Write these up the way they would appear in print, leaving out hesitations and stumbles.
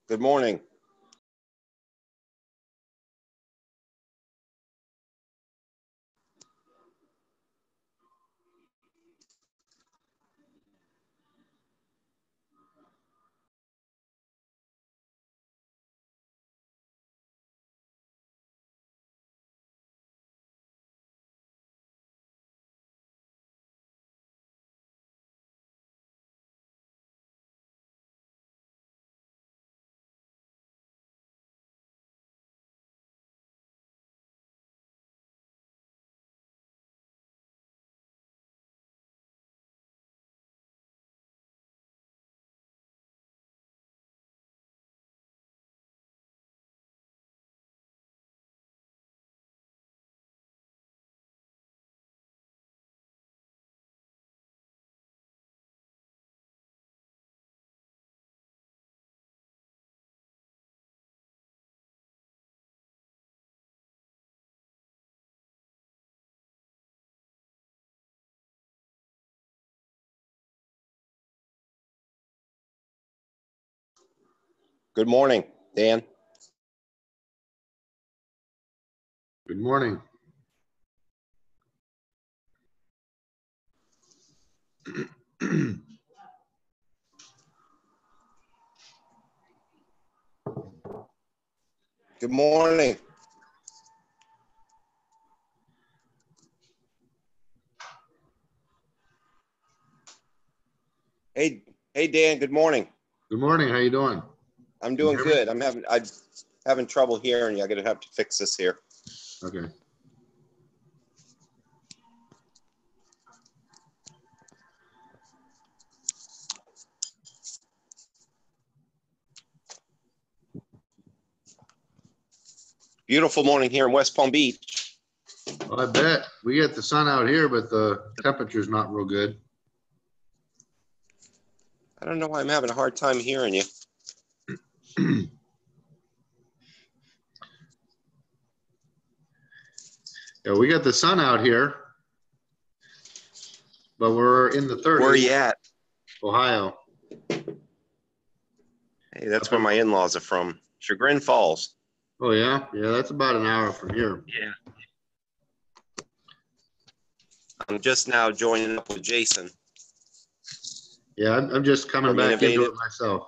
Good morning. Good morning, Dan. Good morning. Good morning. Hey, Dan. Good morning. Good morning. How you doing? I'm doing good. I'm having trouble hearing you. I'm gonna have to fix this here. Okay. Beautiful morning here in West Palm Beach. Well, I bet we get the sun out here, but the temperature's not real good. I don't know why I'm having a hard time hearing you. Yeah, we got the sun out here, but we're in the 30s. Where are you at? Ohio. Hey, that's where my in-laws are from. Chagrin Falls. Oh, yeah? Yeah, that's about an hour from here. Yeah. I'm just now joining up with Jason. Yeah, I'm just coming From back Innovative. into it myself.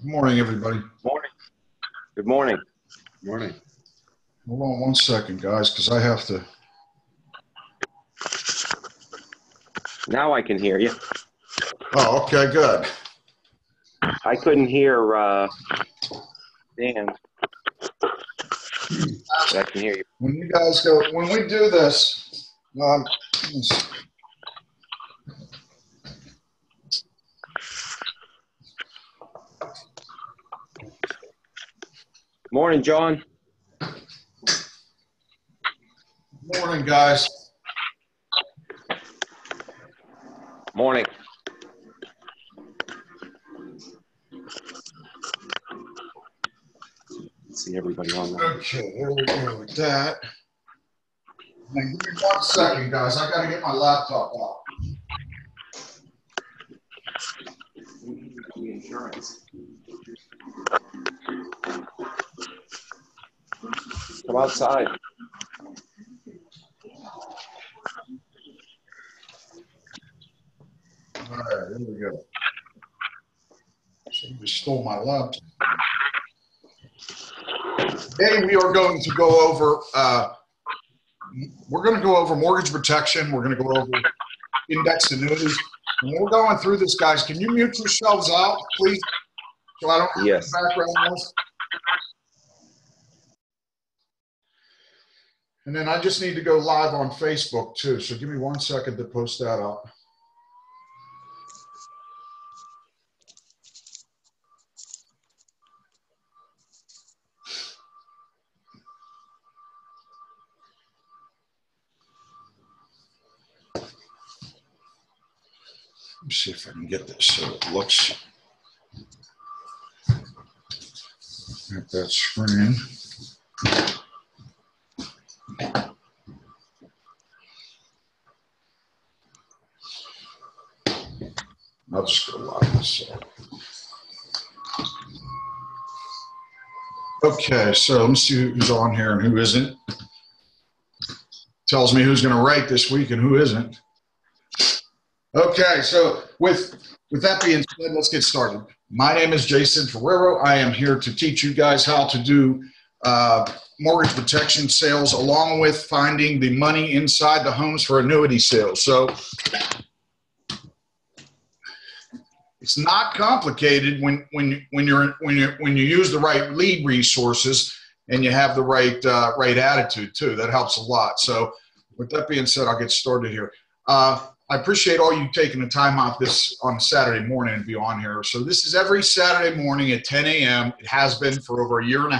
Good morning, everybody. Morning. Good morning. Morning. Hold on one second, guys, because I have to. Now I can hear you. Oh, okay, good. I couldn't hear Dan. But I can hear you. When you guys go, when we do this, Morning, John. morning, guys. Morning. see everybody online. Okay, here we go with that. Now, give me 1 second, guys. I got to get my laptop out. Insurance. Come outside. All right, here we go. Somebody stole my laptop. Today we are going to go over, mortgage protection. We're going to go over index annuities. When we're going through this, guys, can you mute yourselves out, please? So I don't have Yes. background noise. And then I just need to go live on Facebook too. So give me 1 second to post that up. Let me see if I can get this so it looks at that screen. I'll just go live this up. Okay, so let me see who's on here and who isn't. Tells me who's going to write this week and who isn't. Okay, so with that being said, let's get started. My name is Jason Ferrero. I am here to teach you guys how to do mortgage protection sales along with finding the money inside the homes for annuity sales. So it's not complicated when you use the right lead resources and you have the right attitude too. That helps a lot. So with that being said, I'll get started here. I appreciate all you taking the time out on a Saturday morning and be on here. So this is every Saturday morning at 10 a.m. It has been for over 1.5 years,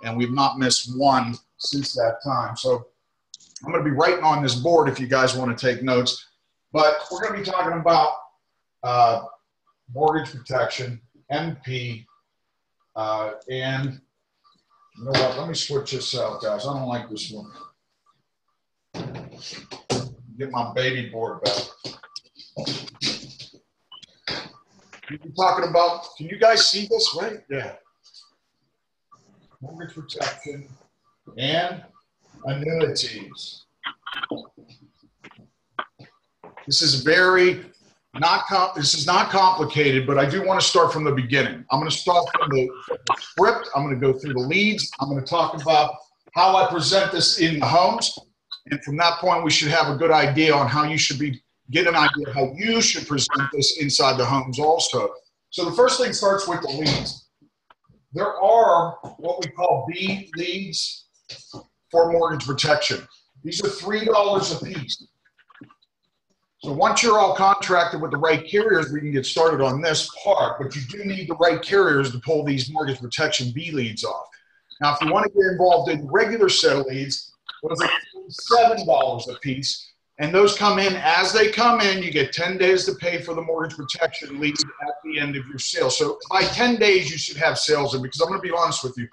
and we've not missed one since that time. So I'm going to be writing on this board if you guys want to take notes. But we're going to be talking about mortgage protection, MP, and you know what? Let me switch this out, guys. I don't like this one. Get my baby board back. You've been talking about, can you guys see this, right? Yeah. Mortgage protection and annuities. This is this is not complicated, but I do want to start from the beginning. I'm going to start from the script. I'm going to go through the leads. I'm going to talk about how I present this in the homes. And from that point, we should have a good idea on how you should get an idea of how you should present this inside the homes also. So the first thing starts with the leads. There are what we call B leads for mortgage protection. These are $3 a piece. So once you're all contracted with the right carriers, we can get started on this part, but you do need the right carriers to pull these mortgage protection B leads off. Now, if you want to get involved in regular set of leads, those are $7 a piece, and those come in as they come in. You get 10 days to pay for the mortgage protection lead at the end of your sale. So by 10 days, you should have sales in, because I'm going to be honest with you.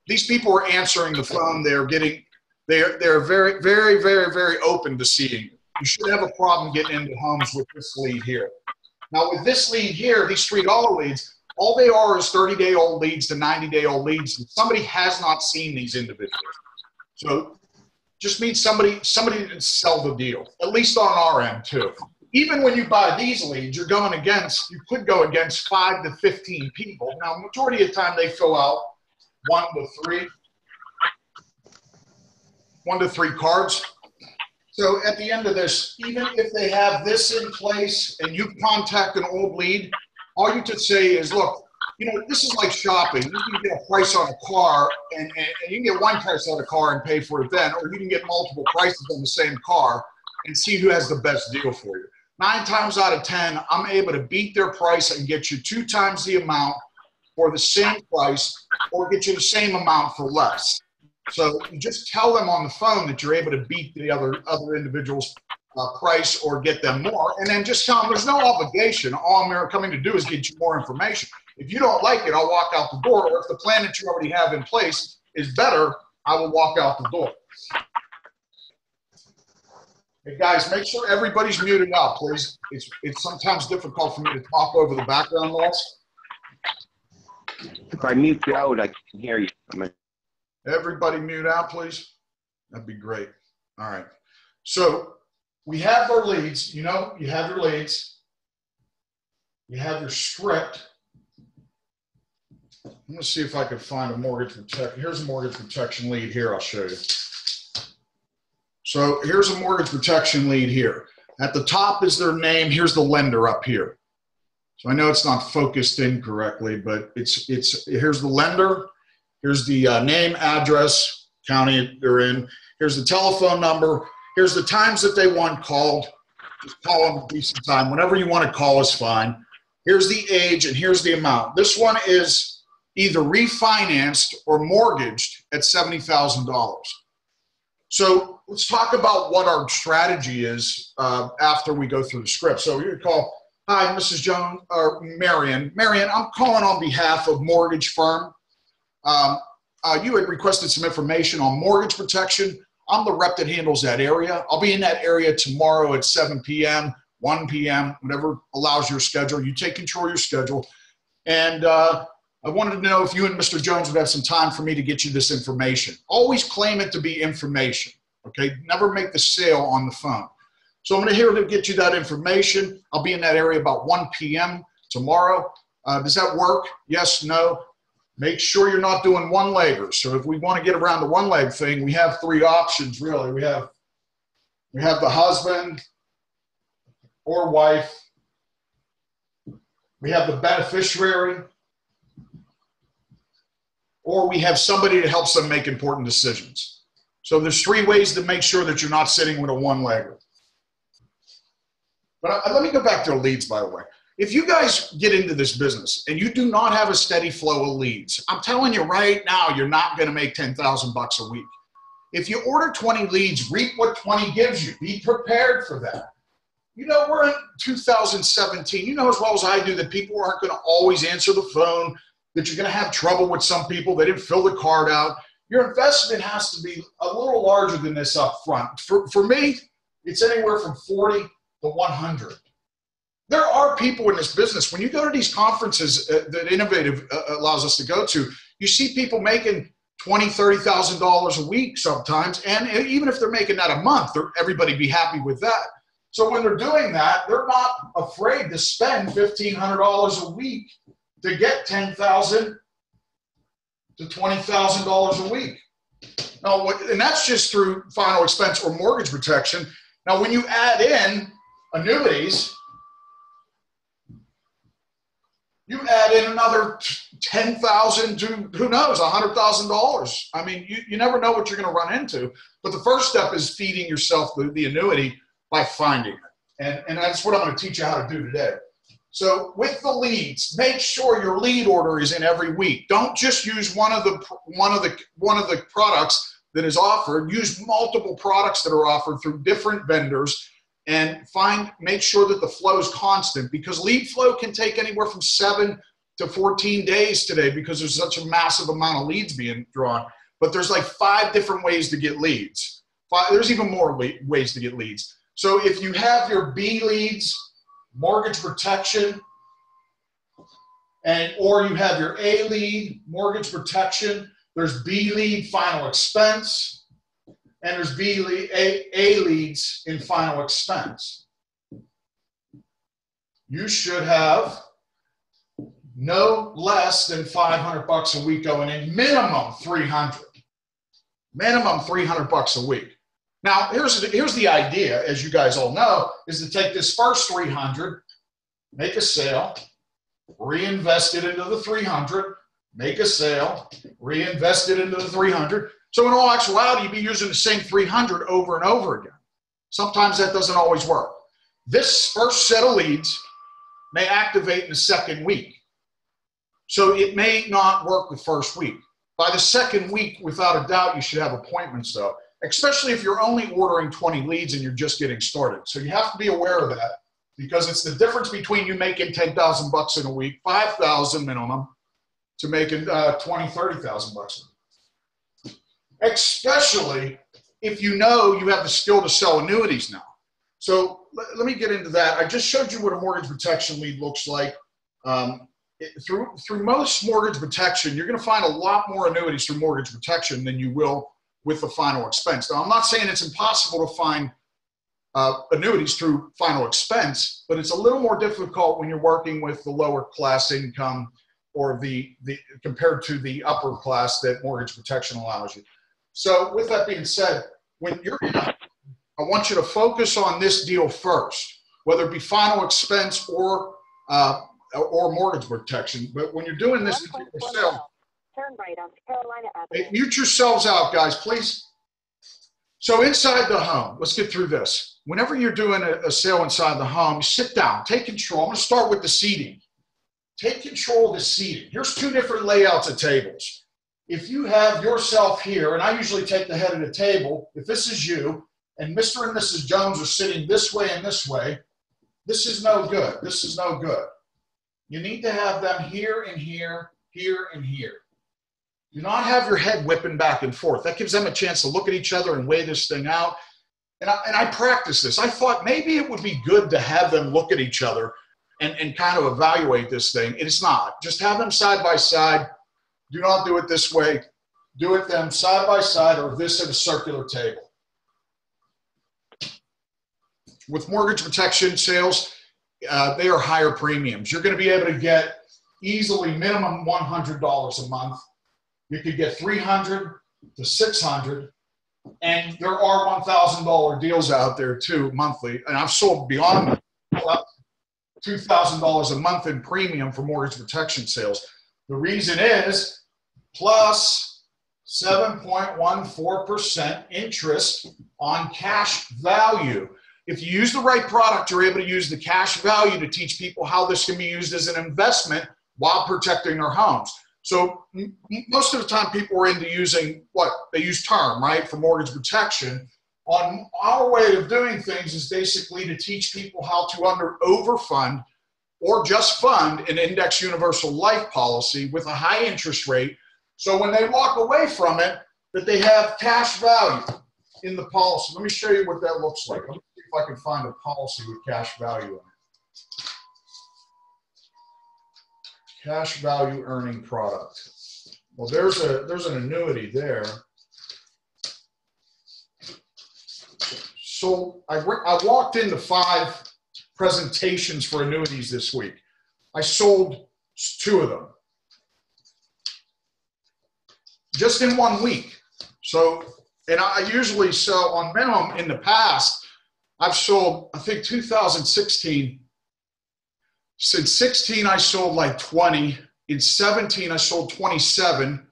These people are answering the phone. They're very, very, very, very open to seeing you. You should have a problem getting into homes with this lead here. Now, with this lead here, these $3 leads, all they are is 30-day-old leads to 90-day-old leads. Somebody has not seen these individuals. So just means somebody didn't sell the deal, at least on our end too. Even when you buy these leads, you could go against 5 to 15 people. Now, majority of the time they fill out 1 to 3 cards. So at the end of this, even if they have this in place and you contact an old lead, all you could say is, look, you know, this is like shopping. You can get a price on a car and you can get one price on a car and pay for it then, or you can get multiple prices on the same car and see who has the best deal for you. 9 times out of 10, I'm able to beat their price and get you 2 times the amount for the same price, or get you the same amount for less. So you just tell them on the phone that you're able to beat the other individuals price or get them more, and then just tell them there's no obligation. All I'm coming to do is get you more information. If you don't like it, I'll walk out the door, or if the plan that you already have in place is better, I will walk out the door. Hey guys, make sure everybody's muted out, please. It's sometimes difficult for me to talk over the background noise. If I mute you out, I can hear you. Everybody mute out, please. That'd be great. All right. So we have our leads. You know, you have your leads. You have your script. I'm going to see if I can find a mortgage protection. Here's a mortgage protection lead here. I'll show you. So here's a mortgage protection lead here. At the top is their name. Here's the lender up here. So I know it's not focused in correctly, but here's the lender. Here's the name, address, county they're in. Here's the telephone number. Here's the times that they want called. Just call them a decent time. Whenever you want to call is fine. Here's the age and here's the amount. This one is either refinanced or mortgaged at $70,000. So let's talk about what our strategy is after we go through the script. So you call, hi, Mrs. Jones, or Marion. Marion, I'm calling on behalf of mortgage firm. You had requested some information on mortgage protection. I'm the rep that handles that area. I'll be in that area tomorrow at 7 p.m., 1 p.m., whatever allows your schedule. You take control of your schedule. And I wanted to know if you and Mr. Jones would have some time for me to get you this information. Always claim it to be information, okay? Never make the sale on the phone. So I'm here to get you that information. I'll be in that area about 1 p.m. tomorrow. Does that work? Yes, no? Make sure you're not doing one-leggers. So if we want to get around the one-leg thing, we have three options, really. We have the husband or wife. We have the beneficiary, or we have somebody that helps them make important decisions. So there's three ways to make sure that you're not sitting with a one-legger. But let me go back to leads, by the way. If you guys get into this business and you do not have a steady flow of leads, I'm telling you right now, you're not going to make $10,000 a week. If you order 20 leads, reap what 20 gives you. Be prepared for that. You know, we're in 2017. You know as well as I do that people aren't going to always answer the phone, that you're going to have trouble with some people. They didn't fill the card out. Your investment has to be a little larger than this up front. For me, it's anywhere from 40 to 100. There are people in this business. When you go to these conferences that Innovative allows us to go to, you see people making $20,000, $30,000 a week sometimes. And even if they're making that a month, everybody be happy with that. So when they're doing that, they're not afraid to spend $1,500 a week to get $10,000 to $20,000 a week. Now, and that's just through final expense or mortgage protection. Now, when you add in annuities, you add in another $10,000 to, who knows, $100,000. I mean, you never know what you're going to run into. But the first step is feeding yourself the annuity by finding it. And that's what I'm going to teach you how to do today. So with the leads, make sure your lead order is in every week. Don't just use one of the products that is offered. Use multiple products that are offered through different vendors, and make sure that the flow is constant, because lead flow can take anywhere from 7 to 14 days today because there's such a massive amount of leads being drawn. But there's like 5 different ways to get leads. There's even more ways to get leads. So if you have your B leads, mortgage protection, or you have your A lead, mortgage protection, there's B lead, final expense, and there's A leads in final expense. You should have no less than $500 a week going in, minimum 300. Minimum $300 a week. Now, here's the idea, as you guys all know, is to take this first 300, make a sale, reinvest it into the 300, make a sale, reinvest it into the 300. So in all actuality, you'd be using the same 300 over and over again. Sometimes that doesn't always work. This first set of leads may activate in the second week. So it may not work the first week. By the second week, without a doubt, you should have appointments though. especially if you're only ordering 20 leads and you're just getting started. So you have to be aware of that, because it's the difference between you making 10,000 bucks in a week, 5,000 minimum, to making 20, 30,000 bucks a week. Especially if you know you have the skill to sell annuities now. So let me get into that. I just showed you what a mortgage protection lead looks like. Through most mortgage protection, you're going to find a lot more annuities through mortgage protection than you will with the final expense. Now, I'm not saying it's impossible to find annuities through final expense, but it's a little more difficult when you're working with the lower class income or the compared to the upper class that mortgage protection allows you. So with that being said, when you're in I want you to focus on this deal first, whether it be final expense or mortgage protection. But when you're doing this sale, turn right on Carolina Avenue. Mute yourselves out, guys, please. So inside the home, let's get through this. Whenever you're doing a sale inside the home, you sit down, take control. I'm going to start with the seating. Take control of the seating. Here's two different layouts of tables. If you have yourself here, and I usually take the head of the table, if this is you, and Mr. and Mrs. Jones are sitting this way and this way, this is no good. This is no good. You need to have them here and here, here and here. Do not have your head whipping back and forth. That gives them a chance to look at each other and weigh this thing out. And I practiced this. I thought maybe it would be good to have them look at each other and kind of evaluate this thing. It's not. Just have them side by side. Do not do it this way. Do it them side by side, or this at a circular table. With mortgage protection sales, they are higher premiums. You're going to be able to get easily minimum $100 a month. You could get $300 to $600, and there are $1,000 deals out there too monthly. And I've sold beyond $2,000 a month in premium for mortgage protection sales. The reason is plus 7.14% interest on cash value. If you use the right product, you're able to use the cash value to teach people how this can be used as an investment while protecting their homes. So most of the time people are into using what? They use term, right, for mortgage protection. On our way of doing things is basically to teach people how to overfund or just fund an index universal life policy with a high interest rate. So when they walk away from it, that they have cash value in the policy. Let me show you what that looks like. Let me see if I can find a policy with cash value in it. Cash value earning product. Well, there's an annuity there. So I walked into 5 presentations for annuities this week. I sold 2 of them just in 1 week. So, and I usually sell on minimum in the past. I've sold, I think 2016, since 16, I sold like 20. In 17, I sold 27.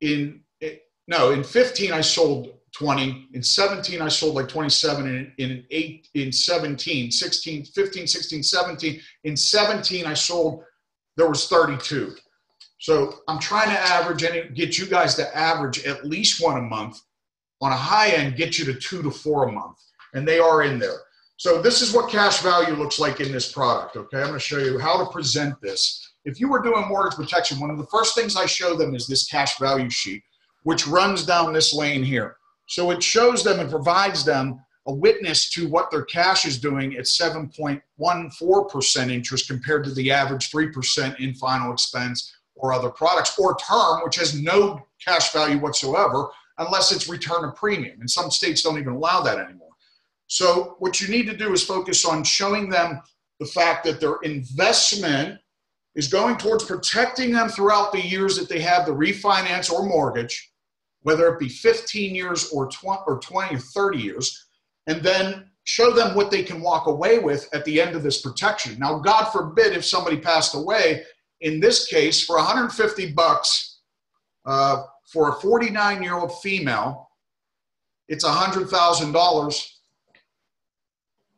In 15, I sold 20. In 17, I sold like 27. In 17, 16, 15, 16, 17. In 17, I sold, there was 32. So I'm trying to average and get you guys to average at least 1 a month. On a high end, get you to 2 to 4 a month. And they are in there. So this is what cash value looks like in this product, okay? I'm going to show you how to present this. If you were doing mortgage protection, one of the first things I show them is this cash value sheet, which runs down this lane here. So it shows them and provides them a witness to what their cash is doing at 7.14% interest compared to the average 3% in final expense or other products, or term, which has no cash value whatsoever unless it's return of premium. And some states don't even allow that anymore. So what you need to do is focus on showing them the fact that their investment is going towards protecting them throughout the years that they have the refinance or mortgage, whether it be 15 years or 20 or 30 years, and then show them what they can walk away with at the end of this protection. Now, God forbid if somebody passed away, in this case, for $150 for a 49-year-old female, it's $100,000,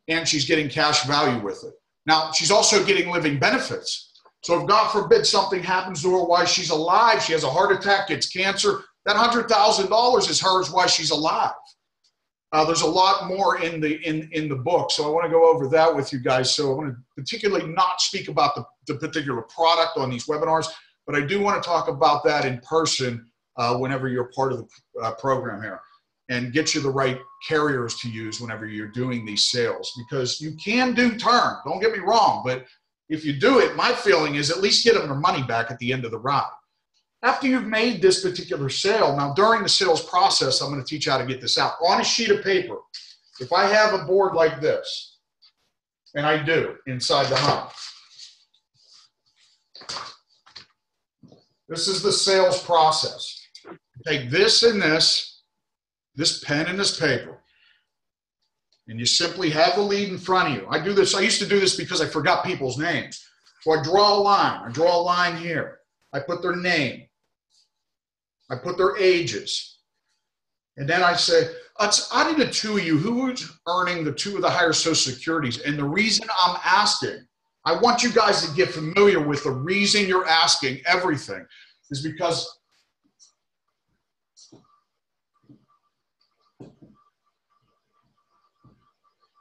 and she's getting cash value with it. Now, she's also getting living benefits. So if God forbid something happens to her while she's alive, she has a heart attack, gets cancer, That $100,000 is hers while she's alive. There's a lot more in the book, so I want to go over that with you guys. So I want to particularly not speak about the particular product on these webinars, but I do want to talk about that in person whenever you're part of the program here, and get you the right carriers to use whenever you're doing these sales, because you can do term. Don't get me wrong, but if you do it, my feeling is at least get them their money back at the end of the ride. After you've made this particular sale, now during the sales process, I'm going to teach you how to get this out. On a sheet of paper, if I have a board like this, and I do inside the home, this is the sales process. Take this and this pen and this paper, and you simply have the lead in front of you. I do this. I used to do this because I forgot people's names. So I draw a line. I draw a line here. I put their name. I put their ages. And then I say, out of the two of you, who's earning the two of the higher Social Securities? And the reason I'm asking, I want you guys to get familiar with the reason you're asking everything is because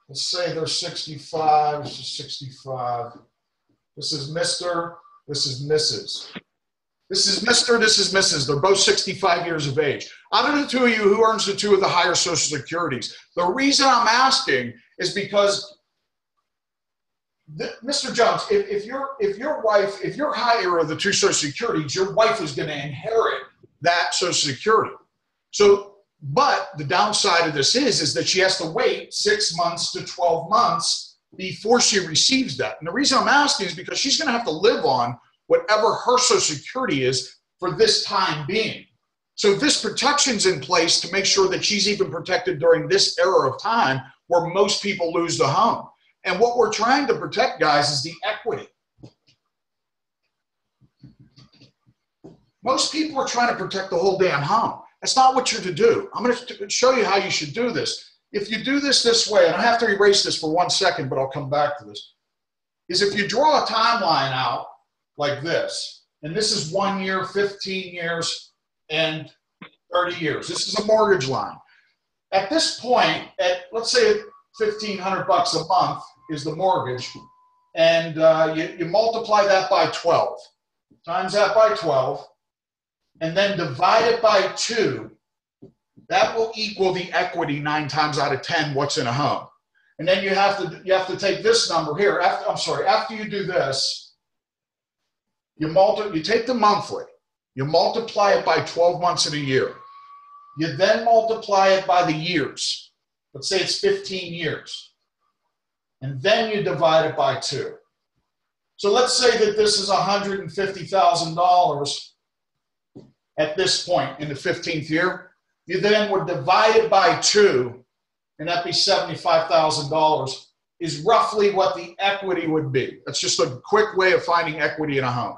let's say they're 65, this is 65. This is Mr., this is Mrs. This is Mr., this is Mrs. They're both 65 years of age. Out of the two of you, who earns the two of the higher Social Securities? The reason I'm asking is because, Mr. Jones, if you're higher of the two Social Securities, your wife is going to inherit that Social Security. So, but the downside of this is that she has to wait 6 months to 12 months before she receives that. And the reason I'm asking is because she's going to have to live on whatever her Social Security is for this time being. So this protection's in place to make sure that she's even protected during this era of time where most people lose the home. And what we're trying to protect, guys, is the equity. Most people are trying to protect the whole damn home. That's not what you're to do. I'm going to show you how you should do this. If you do this way, and I have to erase this for 1 second, but I'll come back to this, is if you draw a timeline out like this, and this is 1 year, 15 years, and 30 years. This is a mortgage line. At this point, at let's say $1,500 a month is the mortgage, and you multiply that by 12, times that by 12, and then divide it by 2. That will equal the equity 9 times out of 10 what's in a home. And then you have to take this number here. After you do this, you take the monthly, you multiply it by 12 months in a year. You then multiply it by the years. Let's say it's 15 years. And then you divide it by 2. So let's say that this is $150,000 at this point in the 15th year. You then would divide it by 2, and that'd be $75,000 is roughly what the equity would be. That's just a quick way of finding equity in a home.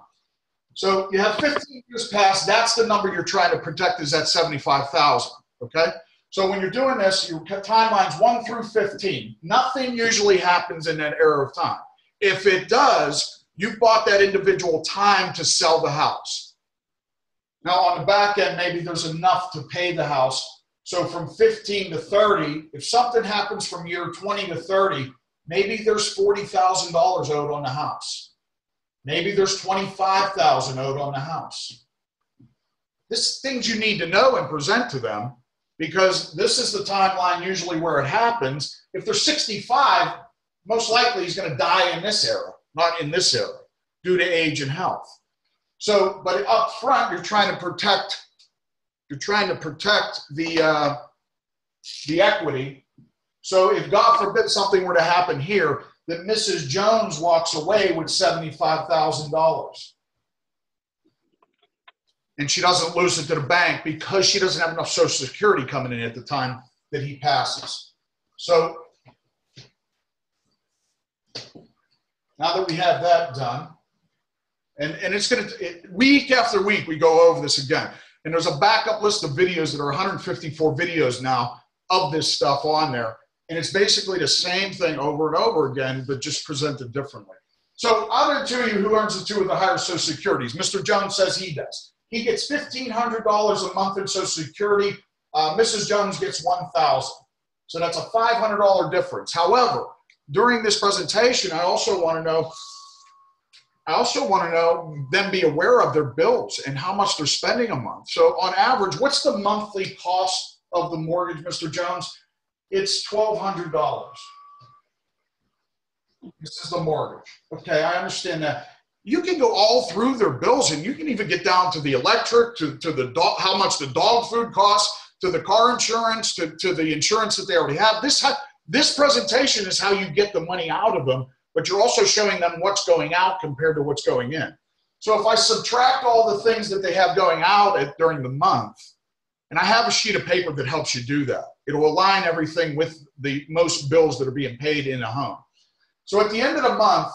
So you have 15 years past, that's the number you're trying to protect is that $75,000, okay? So when you're doing this, your timeline's 1 through 15. Nothing usually happens in that era of time. If it does, you bought that individual time to sell the house. Now on the back end, maybe there's enough to pay the house. So from 15 to 30, if something happens from year 20 to 30, maybe there's $40,000 owed on the house. Maybe there's $25,000 owed on the house. This is things you need to know and present to them, because this is the timeline usually where it happens. If they're 65, most likely he's going to die in this era, not in this era, due to age and health. So, but up front, you're trying to protect the equity. So if God forbid something were to happen here, that Mrs. Jones walks away with $75,000. And she doesn't lose it to the bank because she doesn't have enough Social Security coming in at the time that he passes. So now that we have that done, and it's going to, week after week, we go over this again. And there's a backup list of videos that are 154 videos now of this stuff on there. And it's basically the same thing over and over again, but just presented differently. So out of the two of you, who earns the two of the higher Social Securities? Mr. Jones says he does. He gets $1,500 a month in Social Security. Mrs. Jones gets $1,000. So that's a $500 difference. However, during this presentation, I also want to know them be aware of their bills and how much they're spending a month. So on average, what's the monthly cost of the mortgage, Mr. Jones? It's $1,200. This is the mortgage. Okay, I understand that. You can go all through their bills, and you can even get down to the electric, to the dog, how much the dog food costs, to the car insurance, to the insurance that they already have. This presentation is how you get the money out of them, but you're also showing them what's going out compared to what's going in. So if I subtract all the things that they have going out during the month, and I have a sheet of paper that helps you do that. It'll align everything with the most bills that are being paid in a home. So at the end of the month,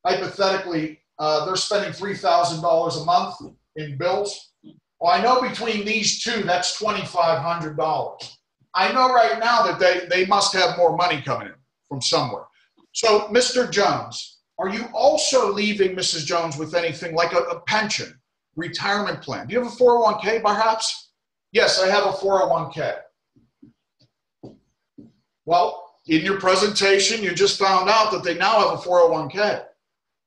hypothetically, they're spending $3,000 a month in bills. Well, I know between these two, that's $2,500. I know right now that they must have more money coming in from somewhere. So, Mr. Jones, are you also leaving Mrs. Jones with anything like a pension, retirement plan? Do you have a 401k perhaps? Yes, I have a 401k. Well, in your presentation, you just found out that they now have a 401k.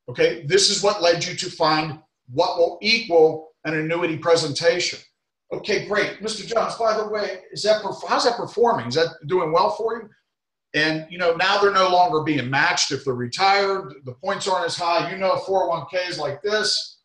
Okay, this is what led you to find what will equal an annuity presentation. Okay, great. Mr. Jones, by the way, how's that performing? Is that doing well for you? And, now they're no longer being matched if they're retired. The points aren't as high. 401k is like this.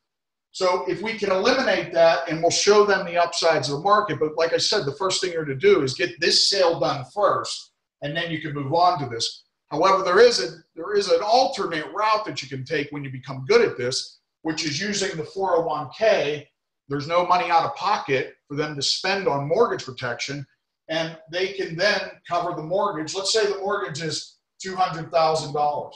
So if we can eliminate that, and we'll show them the upsides of the market. But like I said, the first thing you're to do is get this sale done first, and then you can move on to this. However, there is an alternate route that you can take when you become good at this, which is using the 401k. There's no money out of pocket for them to spend on mortgage protection, and they can then cover the mortgage. Let's say the mortgage is $200,000.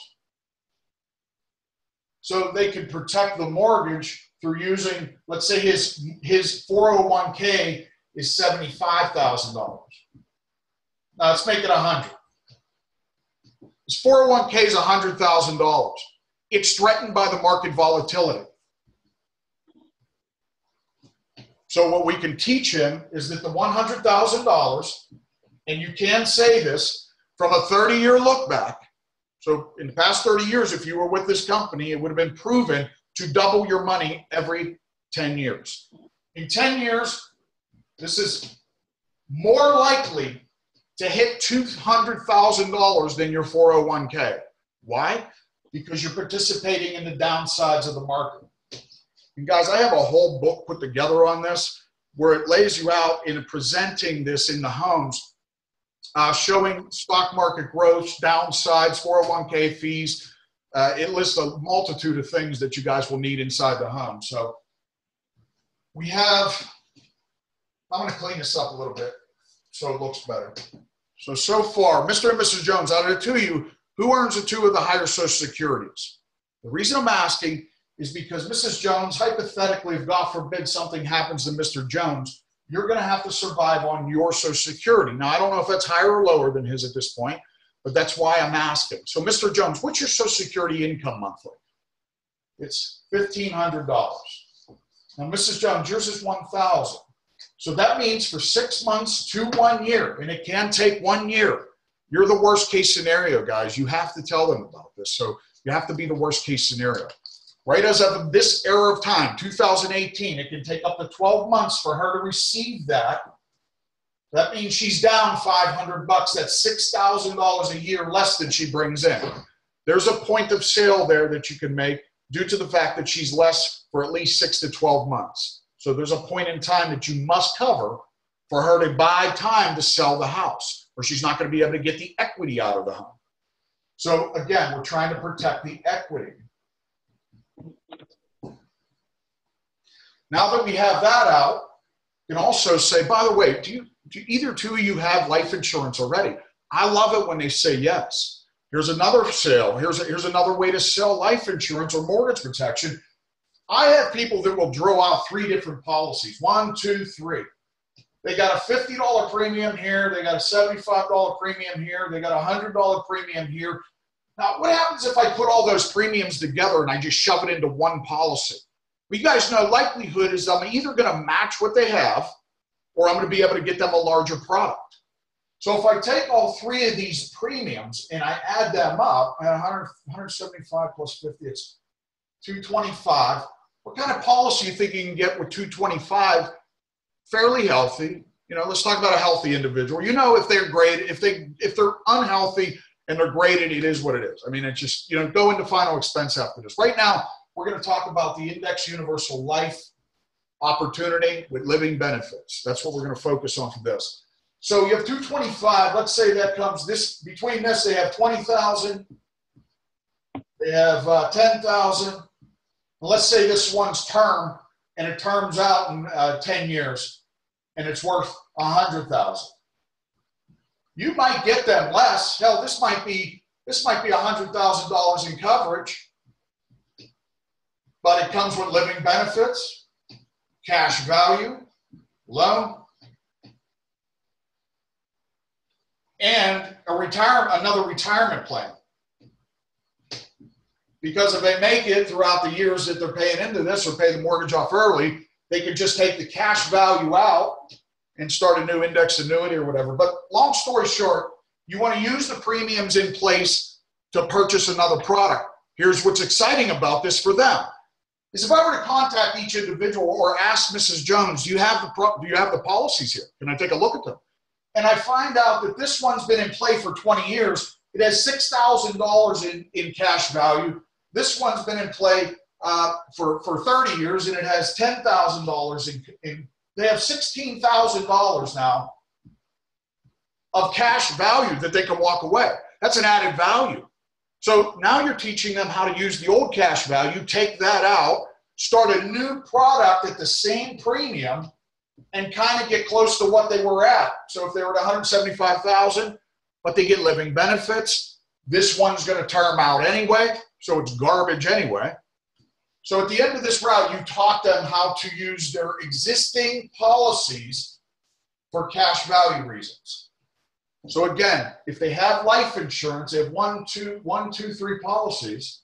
So they can protect the mortgage through using, let's say his 401k is $75,000. Now let's make it 100. His 401k is $100,000. It's threatened by the market volatility. So what we can teach him is that the $100,000, and you can say this from a 30-year look back. So in the past 30 years, if you were with this company, it would have been proven to double your money every 10 years. In 10 years, this is more likely to hit $200,000 than your 401k. Why? Because you're participating in the downsides of the market. And guys, I have a whole book put together on this where it lays you out in presenting this in the homes, showing stock market growth, downsides, 401k fees. It lists a multitude of things that you guys will need inside the home. So we have, I'm going to clean this up a little bit so it looks better. So far, Mr. and Mrs. Jones, out of the two of you, who earns the two of the higher Social Securities? The reason I'm asking is because Mrs. Jones, hypothetically, if God forbid something happens to Mr. Jones, you're going to have to survive on your Social Security. Now, I don't know if that's higher or lower than his at this point, but that's why I'm asking. So, Mr. Jones, what's your Social Security income monthly? It's $1,500. Now, Mrs. Jones, yours is $1,000. So that means for 6 months to 1 year, and it can take 1 year. You're the worst case scenario, guys. You have to tell them about this. So you have to be the worst case scenario. Right as of this era of time, 2018, it can take up to 12 months for her to receive that. That means she's down $500. That's $6,000 a year less than she brings in. There's a point of sale there that you can make due to the fact that she's less for at least 6 to 12 months. So there's a point in time that you must cover for her to buy time to sell the house, or she's not going to be able to get the equity out of the home. So again, we're trying to protect the equity. Now that we have that out, you can also say, by the way, do either two of you have life insurance already? I love it when they say yes. Here's another sale. Here's another way to sell life insurance or mortgage protection. I have people that will draw out 3 different policies. 1, 2, 3. They got a $50 premium here. They got a $75 premium here. They got a $100 premium here. Now, what happens if I put all those premiums together and I just shove it into one policy? Well, you guys know likelihood is I'm either going to match what they have or I'm going to be able to get them a larger product. So if I take all three of these premiums and I add them up, at 175 plus 50, it's 225. What kind of policy you think you can get with 225? Fairly healthy. You know, let's talk about a healthy individual. You know, if they're graded, if they're unhealthy and they're graded, it is what it is. I mean, it's just, you know, go into final expense after this. Right now, we're going to talk about the Index Universal Life opportunity with living benefits. That's what we're going to focus on for this. So you have 225. Let's say that comes this between this. They have 20,000. They have 10,000. Let's say this one's term, and it terms out in 10 years, and it's worth 100,000. You might get them less. Hell, this might be $100,000 in coverage, but it comes with living benefits, cash value, loan, and another retirement plan. Because if they make it throughout the years that they're paying into this or pay the mortgage off early, they could just take the cash value out and start a new index annuity or whatever. But long story short, you want to use the premiums in place to purchase another product. Here's what's exciting about this for them. Is if I were to contact each individual or ask Mrs. Jones, do you have the policies here? Can I take a look at them? And I find out that this one's been in play for 20 years. It has $6,000 in cash value. This one's been in play for 30 years, and it has $10,000 in. They have $16,000 now of cash value that they can walk away. That's an added value. So now you're teaching them how to use the old cash value, take that out, start a new product at the same premium, and kind of get close to what they were at. So if they were at 175,000, but they get living benefits, this one's going to term out anyway, so it's garbage anyway. So at the end of this route, you taught them how to use their existing policies for cash value reasons. So again, if they have life insurance, they have 1, 2, 3 policies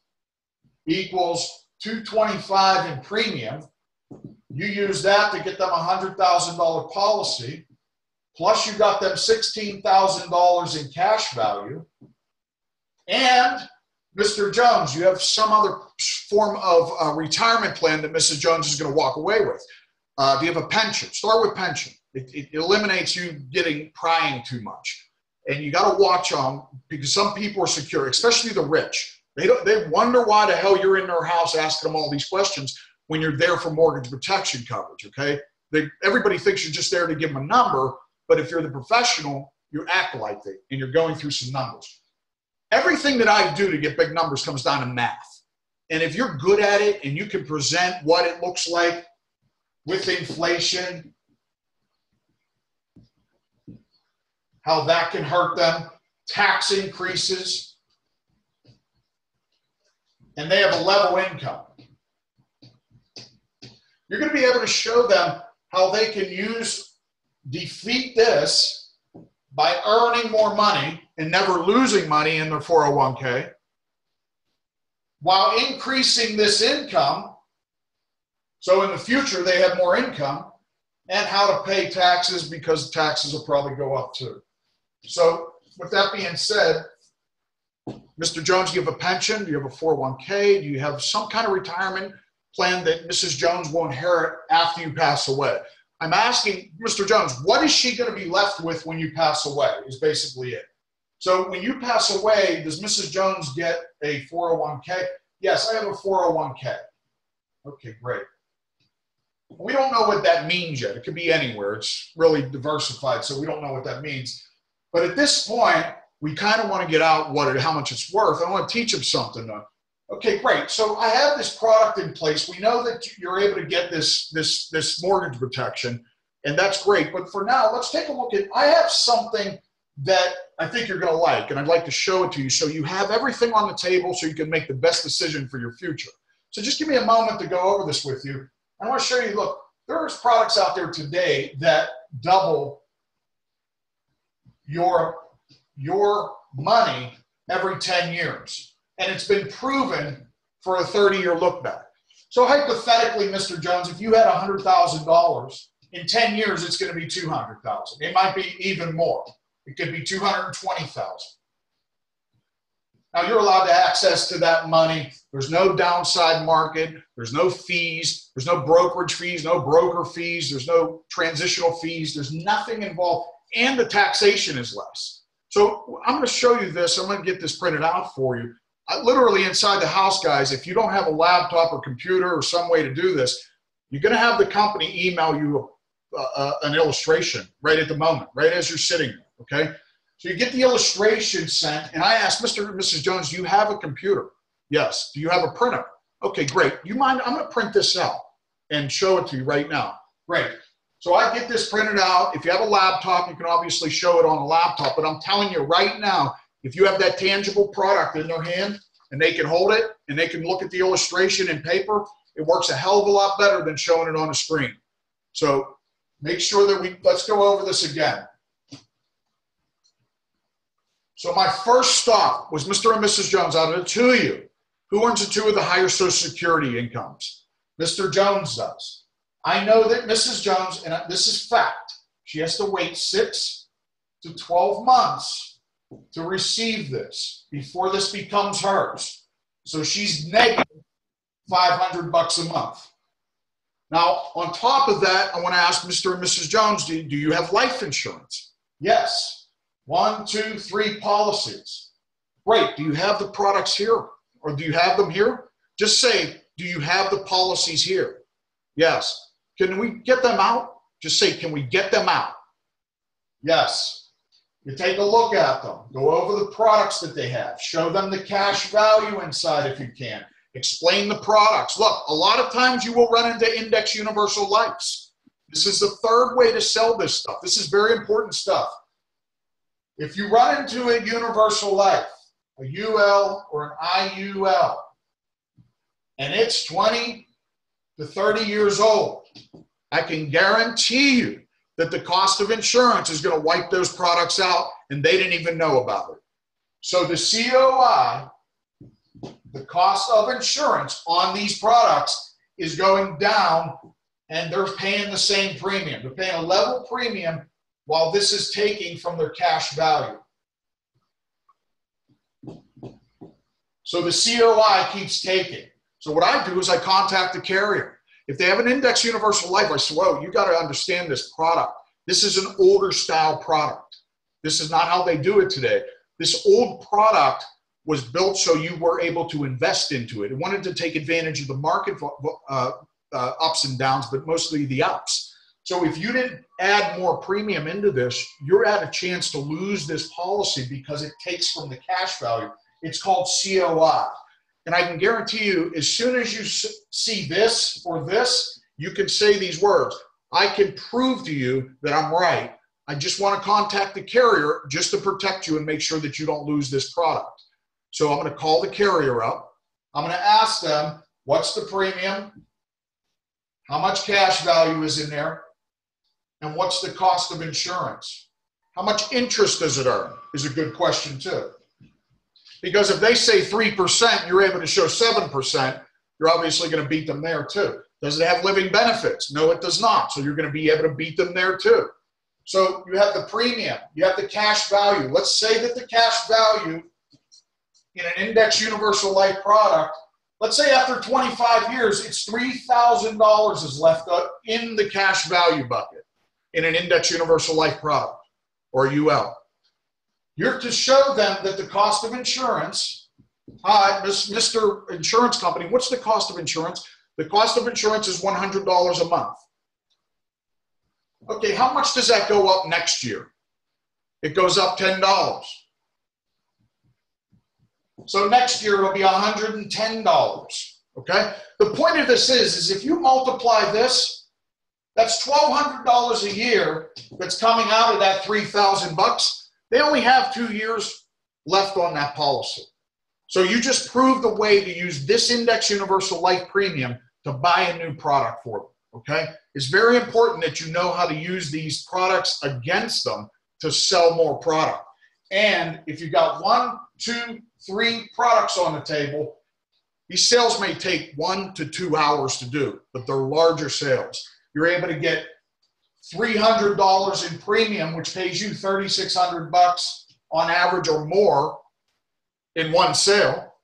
equals 225 in premium. You use that to get them a $100,000 policy, plus you got them $16,000 in cash value. And Mr. Jones, you have some other form of retirement plan that Mrs. Jones is going to walk away with. Do you have a pension? Start with pension. It eliminates you prying too much. And you got to watch on, because some people are secure, especially the rich. They wonder why the hell you're in their house asking them all these questions when you're there for mortgage protection coverage, okay? Everybody thinks you're just there to give them a number, but if you're the professional, you act like it, and you're going through some numbers. Everything that I do to get big numbers comes down to math. And if you're good at it and you can present what it looks like with inflation, how that can hurt them, tax increases, and they have a level income. You're going to be able to show them how they can defeat this by earning more money and never losing money in their 401k while increasing this income. So in the future, they have more income, and how to pay taxes, because taxes will probably go up too. So with that being said, Mr. Jones, do you have a pension? Do you have a 401k? Do you have some kind of retirement plan that Mrs. Jones will inherit after you pass away? I'm asking Mr. Jones, what is she going to be left with when you pass away is basically it. So when you pass away, does Mrs. Jones get a 401k? Yes, I have a 401k. Okay, great. We don't know what that means yet. It could be anywhere. It's really diversified, so we don't know what that means. But at this point, we kind of want to get out how much it's worth. I want to teach them something. Okay, great. So I have this product in place. We know that you're able to get this mortgage protection, and that's great. But for now, let's take a look at, I have something that I think you're going to like, and I'd like to show it to you so you have everything on the table so you can make the best decision for your future. So just give me a moment to go over this with you. I want to show you, look, there's products out there today that double your money every 10 years. And it's been proven for a 30-year look back. So hypothetically, Mr. Jones, if you had $100,000, in 10 years, it's going to be $200,000. It might be even more. It could be $220,000. Now, you're allowed to access to that money. There's no downside market. There's no fees. There's no brokerage fees, no broker fees. There's no transitional fees. There's nothing involved, and the taxation is less. So I'm going to show you this. I'm going to get this printed out for you. Literally inside the house, guys, if you don't have a laptop or computer or some way to do this, you're going to have the company email you an illustration right at the moment, right as you're sitting there, okay? So you get the illustration sent, and I asked Mr. and Mrs. Jones, do you have a computer? Yes. Do you have a printer? Okay, great. You mind? I'm going to print this out and show it to you right now. Great. So I get this printed out. If you have a laptop, you can obviously show it on a laptop, but I'm telling you right now, if you have that tangible product in their hand and they can hold it and they can look at the illustration in paper, it works a hell of a lot better than showing it on a screen. So make sure that let's go over this again. So my first stop was Mr. and Mrs. Jones. Out of the two of you, who earns the two of the higher Social Security incomes? Mr. Jones does. I know that Mrs. Jones, and this is fact, she has to wait 6 to 12 months to receive this before this becomes hers. So she's negative $500 a month. Now, on top of that, I want to ask Mr. and Mrs. Jones, do you have life insurance? Yes. 1, 2, 3 policies. Great. Do you have the products here? Or do you have them here? Just say, do you have the policies here? Yes. Can we get them out? Just say, can we get them out? Yes. You take a look at them. Go over the products that they have. Show them the cash value inside if you can. Explain the products. Look, a lot of times you will run into Index Universal Lives. This is the third way to sell this stuff. This is very important stuff. If you run into a universal life, a UL or an IUL, and it's 20 to 30 years old, I can guarantee you that the cost of insurance is going to wipe those products out, and they didn't even know about it. So the COI, the cost of insurance on these products, is going down, and they're paying the same premium. They're paying a level premium while this is taking from their cash value. So the COI keeps taking. So what I do is I contact the carrier. If they have an Index Universal Life, I say, whoa, you got to understand this product. This is an older style product. This is not how they do it today. This old product was built so you were able to invest into it. It wanted to take advantage of the market ups and downs, but mostly the ups. So if you didn't add more premium into this, you're at a chance to lose this policy because it takes from the cash value. It's called COI. And I can guarantee you, as soon as you see this or this, you can say these words. I can prove to you that I'm right. I just want to contact the carrier just to protect you and make sure that you don't lose this product. So I'm going to call the carrier up. I'm going to ask them, what's the premium? How much cash value is in there? And what's the cost of insurance? How much interest does it earn is a good question too. Because if they say 3%, you're able to show 7%, you're obviously going to beat them there too. Does it have living benefits? No, it does not. So you're going to be able to beat them there too. So you have the premium, you have the cash value. Let's say that the cash value in an Index Universal Life product, let's say after 25 years, it's $3,000 is left in the cash value bucket in an Index Universal Life product or UL. You're to show them that the cost of insurance, Mr. Insurance Company, what's the cost of insurance? The cost of insurance is $100 a month. Okay, how much does that go up next year? It goes up $10. So next year it'll be $110, okay? The point of this is if you multiply this, that's $1,200 a year that's coming out of that $3,000. They only have 2 years left on that policy. So you just proved the way to use this Index Universal Life premium to buy a new product for them, okay? It's very important that you know how to use these products against them to sell more product. And if you got 1, 2, 3 products on the table, These sales may take 1 to 2 hours to do, but they're larger sales. You're able to get $300 in premium, which pays you $3,600 on average or more in one sale,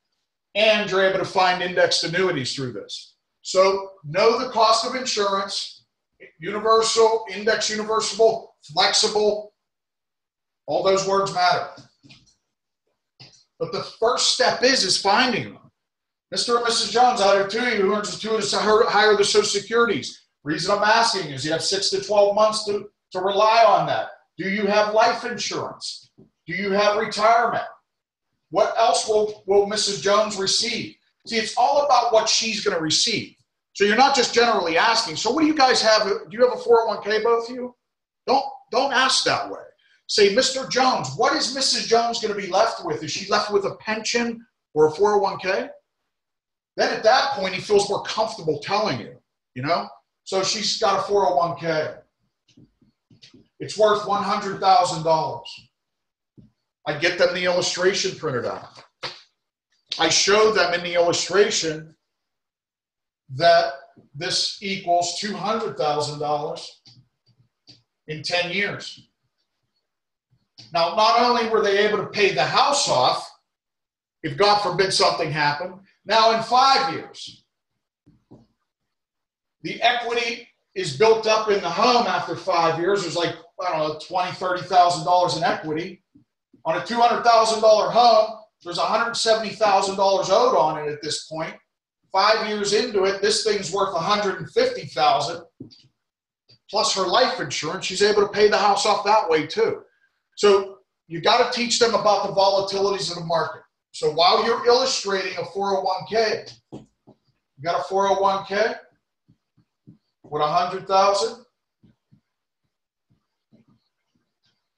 and you're able to find indexed annuities through this. So know the cost of insurance, universal, index universal, flexible, all those words matter. But the first step is finding them. Mr. and Mrs. Jones, out of two of you who earns two to hire the Social Securities. Reason I'm asking is you have 6 to 12 months to rely on that. Do you have life insurance? Do you have retirement? What else will Mrs. Jones receive? See, it's all about what she's going to receive. So you're not just generally asking, so what do you guys have? Do you have a 401k, both of you? Don't ask that way. Say, Mr. Jones, what is Mrs. Jones going to be left with? Is she left with a pension or a 401k? Then at that point, he feels more comfortable telling you, you know? So she's got a 401k. It's worth $100,000. I get them the illustration printed out. I show them in the illustration that this equals $200,000 in 10 years. Now, not only were they able to pay the house off, if God forbid something happened, now in 5 years, the equity is built up in the home after 5 years. There's like, I don't know, $20,000, $30,000 in equity. On a $200,000 home, there's $170,000 owed on it at this point. 5 years into it, this thing's worth $150,000 plus her life insurance. She's able to pay the house off that way too. So you got to teach them about the volatilities of the market. So while you're illustrating a 401k, you got a 401k with $100,000.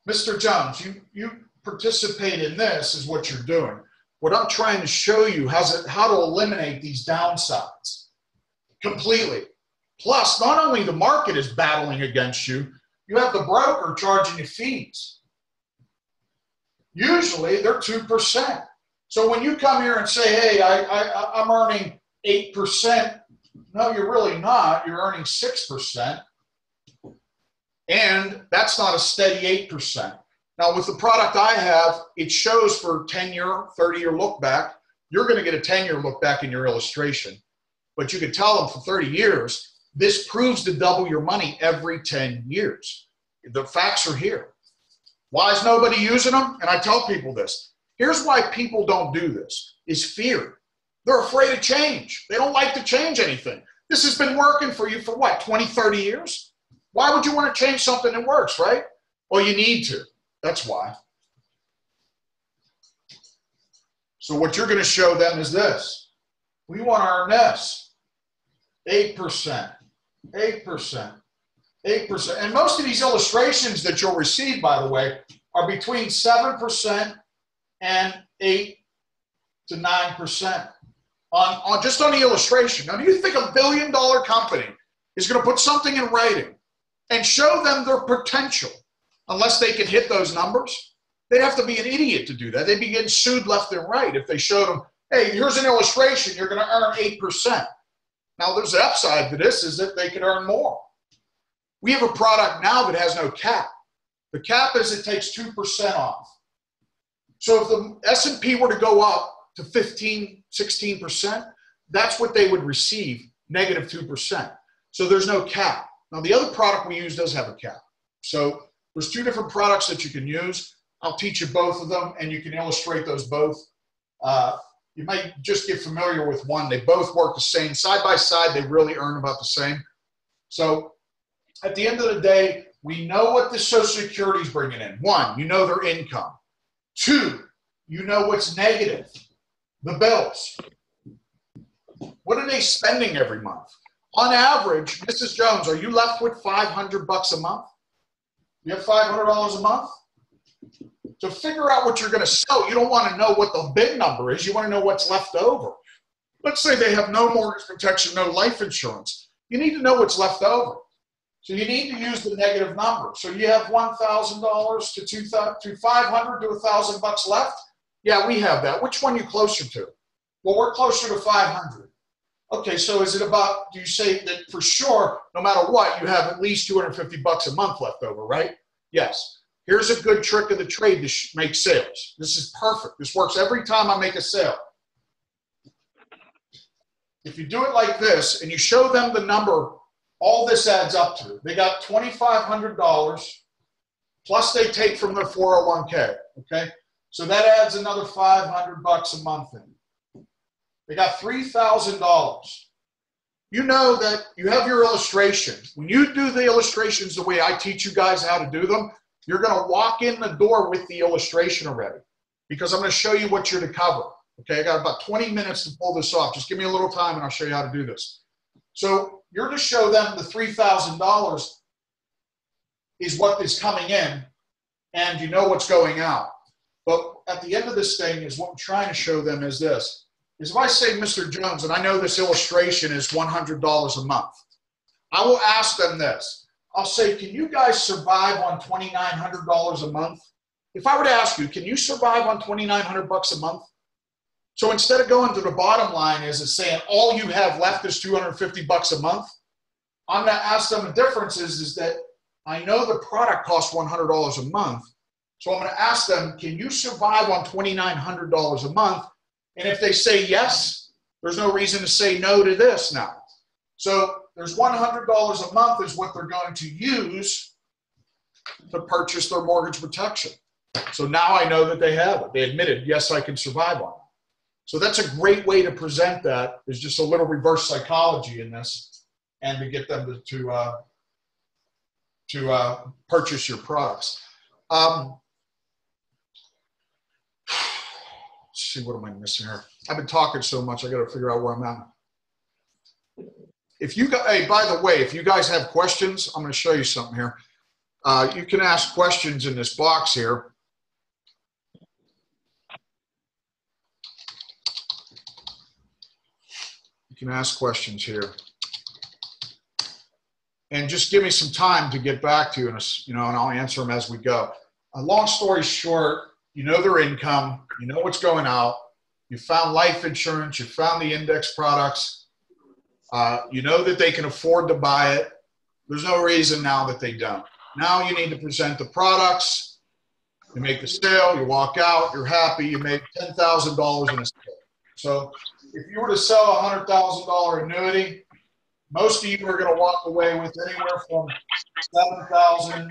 Mr. Jones, you participate in this is what you're doing. What I'm trying to show you how to eliminate these downsides completely. Plus, not only the market is battling against you, you have the broker charging you fees. Usually they're 2%. So when you come here and say, hey, I'm earning 8%, no, you're really not. You're earning 6%. And that's not a steady 8%. Now, with the product I have, it shows for 10-year, 30-year look back. You're going to get a 10-year look back in your illustration. But you can tell them for 30 years, this proves to double your money every 10 years. The facts are here. Why is nobody using them? And I tell people this. Here's why people don't do this, is fear. They're afraid of change. They don't like to change anything. This has been working for you for what, 20, 30 years? Why would you want to change something that works, right? Well, you need to. That's why. So what you're going to show them is this. We want to earn this. 8%, 8%, 8%. And most of these illustrations that you'll receive, by the way, are between 7% and 8 to 9% on just on the illustration. Now, do you think a billion-dollar company is going to put something in writing and show them their potential unless they can hit those numbers? They'd have to be an idiot to do that. They'd be getting sued left and right if they showed them, hey, here's an illustration, you're going to earn 8%. Now, there's an upside to this is that they could earn more. We have a product now that has no cap. The cap is it takes 2% off. So if the S&P were to go up to 15, 16%, that's what they would receive, negative 2%. So there's no cap. Now, the other product we use does have a cap. So there's two different products that you can use. I'll teach you both of them, and you can illustrate those both. You might just get familiar with one. They both work the same. Side by side, they really earn about the same. So at the end of the day, we know what the Social Security is bringing in. One, you know their income. Two, you know what's negative, the bills. What are they spending every month? On average, Mrs. Jones, are you left with $500 a month? You have $500 a month? To figure out what you're going to sell, you don't want to know what the big number is. You want to know what's left over. Let's say they have no mortgage protection, no life insurance. You need to know what's left over. So you need to use the negative number. So you have $1,000 to $500 to $1,000 left. Yeah, we have that. Which one are you closer to? Well, we're closer to 500. Okay, so is it about, do you say that for sure, no matter what, you have at least 250 bucks a month left over, right? Yes. Here's a good trick of the trade to make sales. This is perfect. This works every time I make a sale. If you do it like this and you show them the number, all this adds up to, they got $2,500 plus they take from their 401k, okay? So that adds another 500 bucks a month in. They got $3,000. You know that you have your illustration. When you do the illustrations the way I teach you guys how to do them, you're going to walk in the door with the illustration already because I'm going to show you what you're to cover. Okay, I got about 20 minutes to pull this off. Just give me a little time and I'll show you how to do this. So you're to show them the $3,000 is what is coming in and you know what's going out. But at the end of this thing is what I'm trying to show them is this. Is if I say, Mr. Jones, and I know this illustration is $100 a month, I will ask them this. I'll say, can you guys survive on $2,900 a month? If I were to ask you, can you survive on $2,900 bucks a month? So instead of going to the bottom line is saying all you have left is 250 bucks a month, I'm going to ask them the difference is that I know the product costs $100 a month. So I'm going to ask them, can you survive on $2,900 a month? And if they say yes, there's no reason to say no to this now. So there's $100 a month is what they're going to use to purchase their mortgage protection. So now I know that they have it. They admitted, yes, I can survive on it. So that's a great way to present that. There's just a little reverse psychology in this and to get them to purchase your products. Let's see, what am I missing here? I've been talking so much, I got to figure out where I'm at. If you got, hey, by the way, if you guys have questions, I'm going to show you something here. You can ask questions in this box here. You can ask questions here. And just give me some time to get back to you, and I'll answer them as we go. Long story short, you know their income, you know what's going out, you found life insurance, you found the index products, you know that they can afford to buy it. There's no reason now that they don't. Now you need to present the products, you make the sale, you walk out, you're happy, you make $10,000 in a sale. So if you were to sell a $100,000 annuity, most of you are going to walk away with anywhere from $7,000,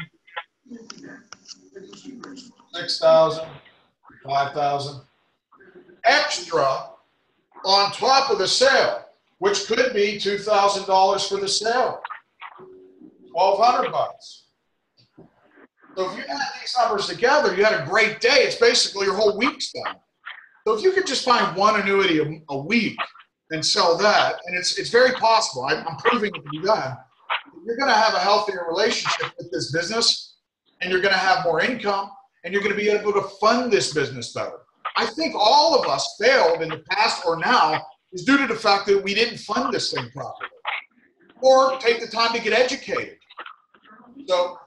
$6,000, $5,000 extra on top of the sale, which could be $2,000 for the sale, $1,200 bucks. So if you add these numbers together, you had a great day. It's basically your whole week's done. So if you could just find one annuity a week and sell that, and it's very possible, I'm proving it to be done, you're going to have a healthier relationship with this business, and you're going to have more income, and you're going to be able to fund this business better. I think all of us failed in the past or now is due to the fact that we didn't fund this thing properly or take the time to get educated. So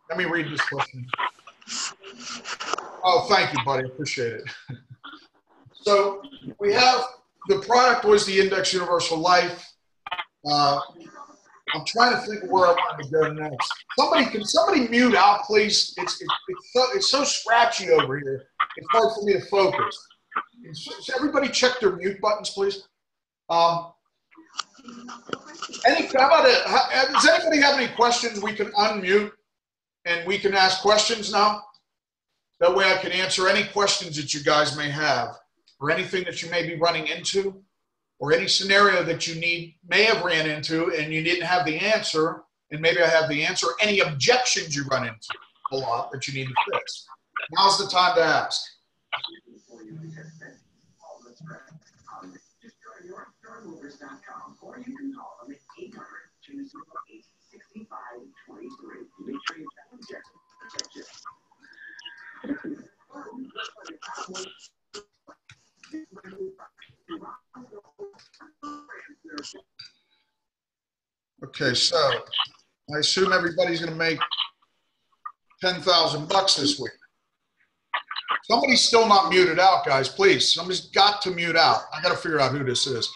let me read this question. Oh, thank you, buddy. Appreciate it. So we have, the product was the Index Universal Life. I'm trying to think of where I want to go next. Can somebody mute out, please? It's so scratchy over here. It's hard for me to focus. Everybody check their mute buttons, please. Does anybody have any questions we can unmute and we can ask questions now? That way I can answer any questions that you guys may have or anything that you may be running into or any scenario that you may have ran into and you didn't have the answer, and maybe I have the answer, any objections you run into a lot that you need to fix. Now's the time to ask. Okay, so I assume everybody's going to make $10,000 this week. Somebody's still not muted out, guys. Please, somebody's got to mute out. I got to figure out who this is.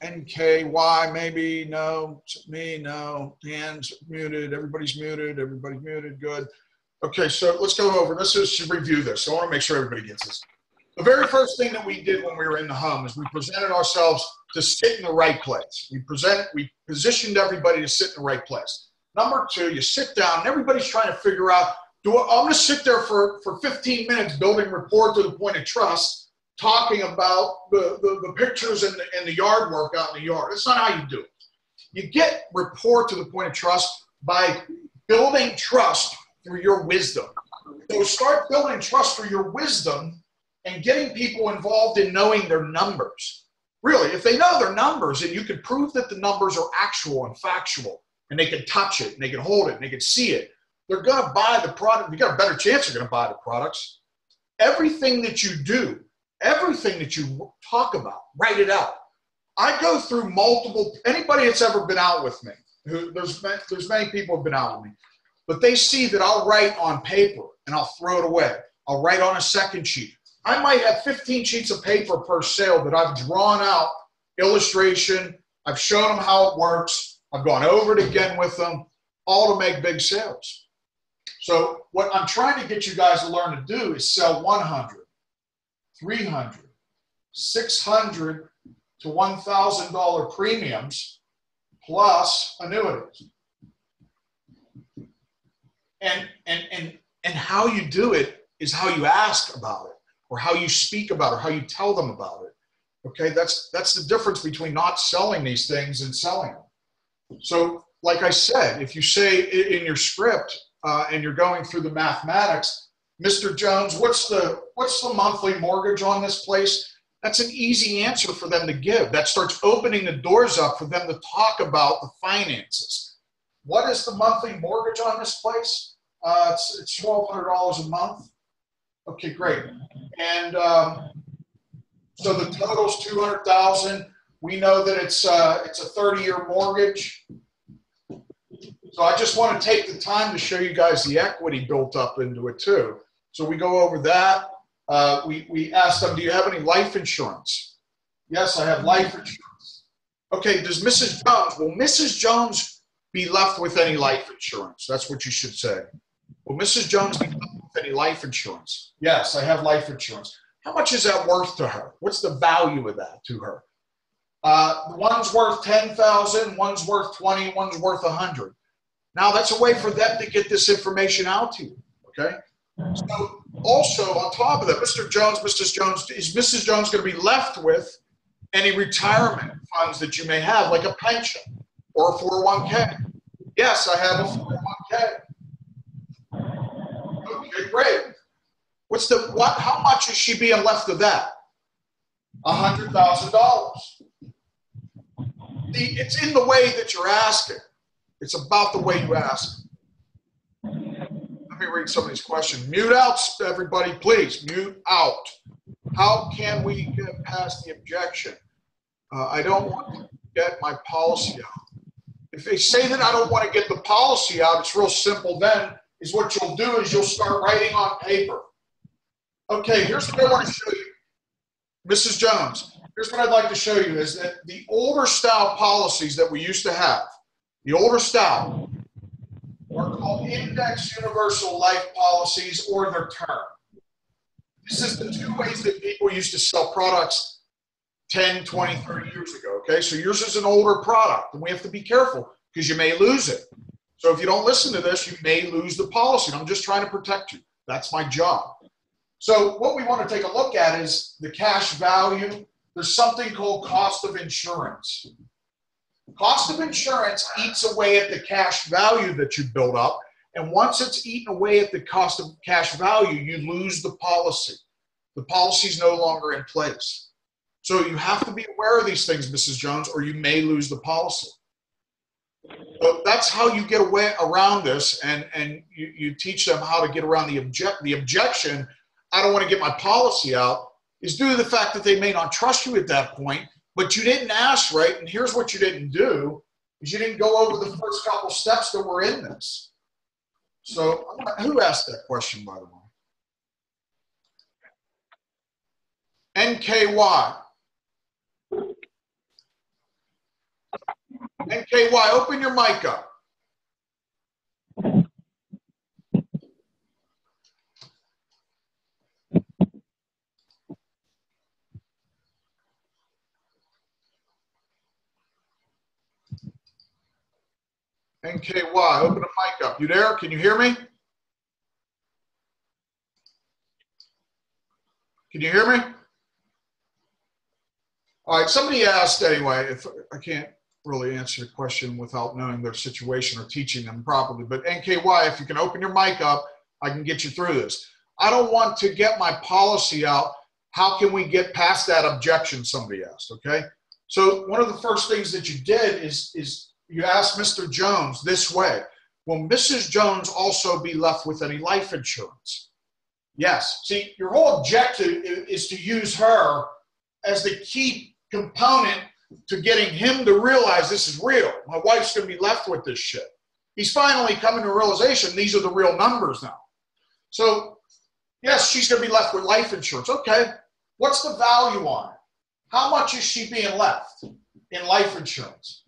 NKY, maybe, no. Me, no. Hands muted. Everybody's muted. Everybody's muted. Good. Okay, so let's go over. Let's just review this. So I want to make sure everybody gets this. The very first thing that we did when we were in the home is we presented ourselves to sit in the right place. We positioned everybody to sit in the right place. Number two, you sit down and everybody's trying to figure out, I'm going to sit there for 15 minutes building rapport to the point of trust, talking about the pictures and the yard work out in the yard. That's not how you do it. You get rapport to the point of trust by building trust through your wisdom. So start building trust through your wisdom and getting people involved in knowing their numbers. Really, if they know their numbers and you can prove that the numbers are actual and factual and they can touch it and they can hold it and they can see it, they're going to buy the product. You got a better chance they're going to buy the products. Everything that you do, everything that you talk about, write it out. I go through multiple, anybody that's ever been out with me, there's many people who have been out with me, but they see that I'll write on paper and I'll throw it away. I'll write on a second sheet. I might have 15 sheets of paper per sale that I've drawn out, illustration. I've shown them how it works. I've gone over it again with them, all to make big sales. So what I'm trying to get you guys to learn to do is sell 100, 300, 600 to $1,000 premiums plus annuities. And how you do it is how you ask about it, or how you speak about it, or how you tell them about it. Okay, that's the difference between not selling these things and selling them. So like I said, if you say in your script and you're going through the mathematics, Mr. Jones, what's the monthly mortgage on this place? That's an easy answer for them to give. That starts opening the doors up for them to talk about the finances. What is the monthly mortgage on this place? It's $1,200 a month. Okay, great. And so the total's $200,000. We know that it's a 30-year mortgage. So I just want to take the time to show you guys the equity built up into it too. So we go over that. We asked them, do you have any life insurance? Yes, I have life insurance. Okay, does Mrs. Jones, will Mrs. Jones be left with any life insurance? That's what you should say. Will Mrs. Jones be left with any life insurance? Yes, I have life insurance. How much is that worth to her? What's the value of that to her? One's worth $10,000, one's worth $20,000, one's worth $100,000. Now that's a way for them to get this information out to you, okay? So also on top of that, Mr. Jones, Mrs. Jones, is Mrs. Jones going to be left with any retirement funds that you may have, like a pension or a 401k? Yes, I have a 401k. Okay, great. How much is she being left of that? $100,000. It's in the way that you're asking. It's about the way you ask. Let me read some of these questions. Mute out, everybody, please. Mute out. How can we get past the objection? I don't want to get my policy out. If they say that I don't want to get the policy out, it's real simple then, is what you'll do is you'll start writing on paper. Okay, here's what I want to show you. Mrs. Jones, here's what I'd like to show you is that the older style policies that we used to have, the older style, are called Index Universal Life Policies, or their term. This is the two ways that people used to sell products 10, 20, 30 years ago, okay? So yours is an older product, and we have to be careful because you may lose it. So if you don't listen to this, you may lose the policy. And I'm just trying to protect you. That's my job. So what we want to take a look at is the cash value. There's something called cost of insurance. Cost of insurance eats away at the cash value that you build up. And once it's eaten away at the cost of cash value, you lose the policy. The policy is no longer in place. So you have to be aware of these things, Mrs. Jones, or you may lose the policy. But that's how you get away around this, and you teach them how to get around the objection. I don't want to get my policy out, is due to the fact that they may not trust you at that point, but you didn't ask right, and here's what you didn't do, is you didn't go over the first couple steps that were in this. So who asked that question, by the way? NKY. NKY, open your mic up. NKY, open the mic up. You there? Can you hear me? Can you hear me? All right, somebody asked anyway, if I can't really answer the question without knowing their situation or teaching them properly, but NKY, if you can open your mic up, I can get you through this. I don't want to get my policy out. How can we get past that objection, somebody asked, okay? So one of the first things that you did is you asked Mr. Jones this way: will Mrs. Jones also be left with any life insurance? Yes. See, your whole objective is to use her as the key component to getting him to realize this is real. My wife's going to be left with this shit. He's finally coming to a realization these are the real numbers now. So, yes, she's going to be left with life insurance. Okay. What's the value on it? How much is she being left in life insurance?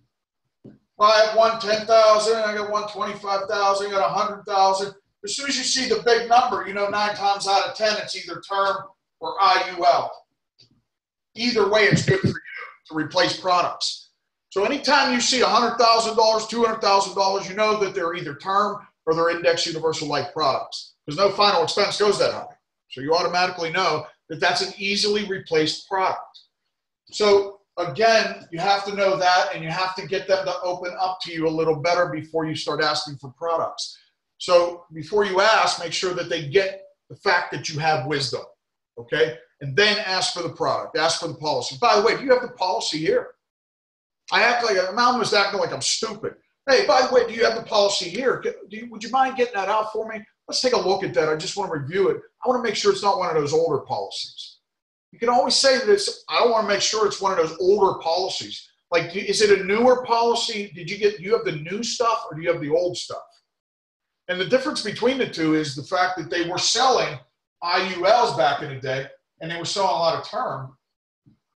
Well, I have one 10,000, I got one 25,000, I got 100,000. As soon as you see the big number, you know 9 times out of 10 it's either term or IUL. Either way, it's good for you to replace products. So anytime you see $100,000, $200,000, you know that they're either term or they're index universal life products, because no final expense goes that high. So you automatically know that that's an easily replaced product. So again, you have to know that, and you have to get them to open up to you a little better before you start asking for products. So before you ask, make sure that they get the fact that you have wisdom, okay? And then ask for the product, ask for the policy. By the way, do you have the policy here? I'm almost acting like I'm stupid. Hey, by the way, do you have the policy here? Would you mind getting that out for me? Let's take a look at that. I just want to review it. I want to make sure it's not one of those older policies. You can always say that I want to make sure it's one of those older policies. Like, is it a newer policy? Do you have the new stuff or do you have the old stuff? And the difference between the two is the fact that they were selling IULs back in the day, and they were selling a lot of term,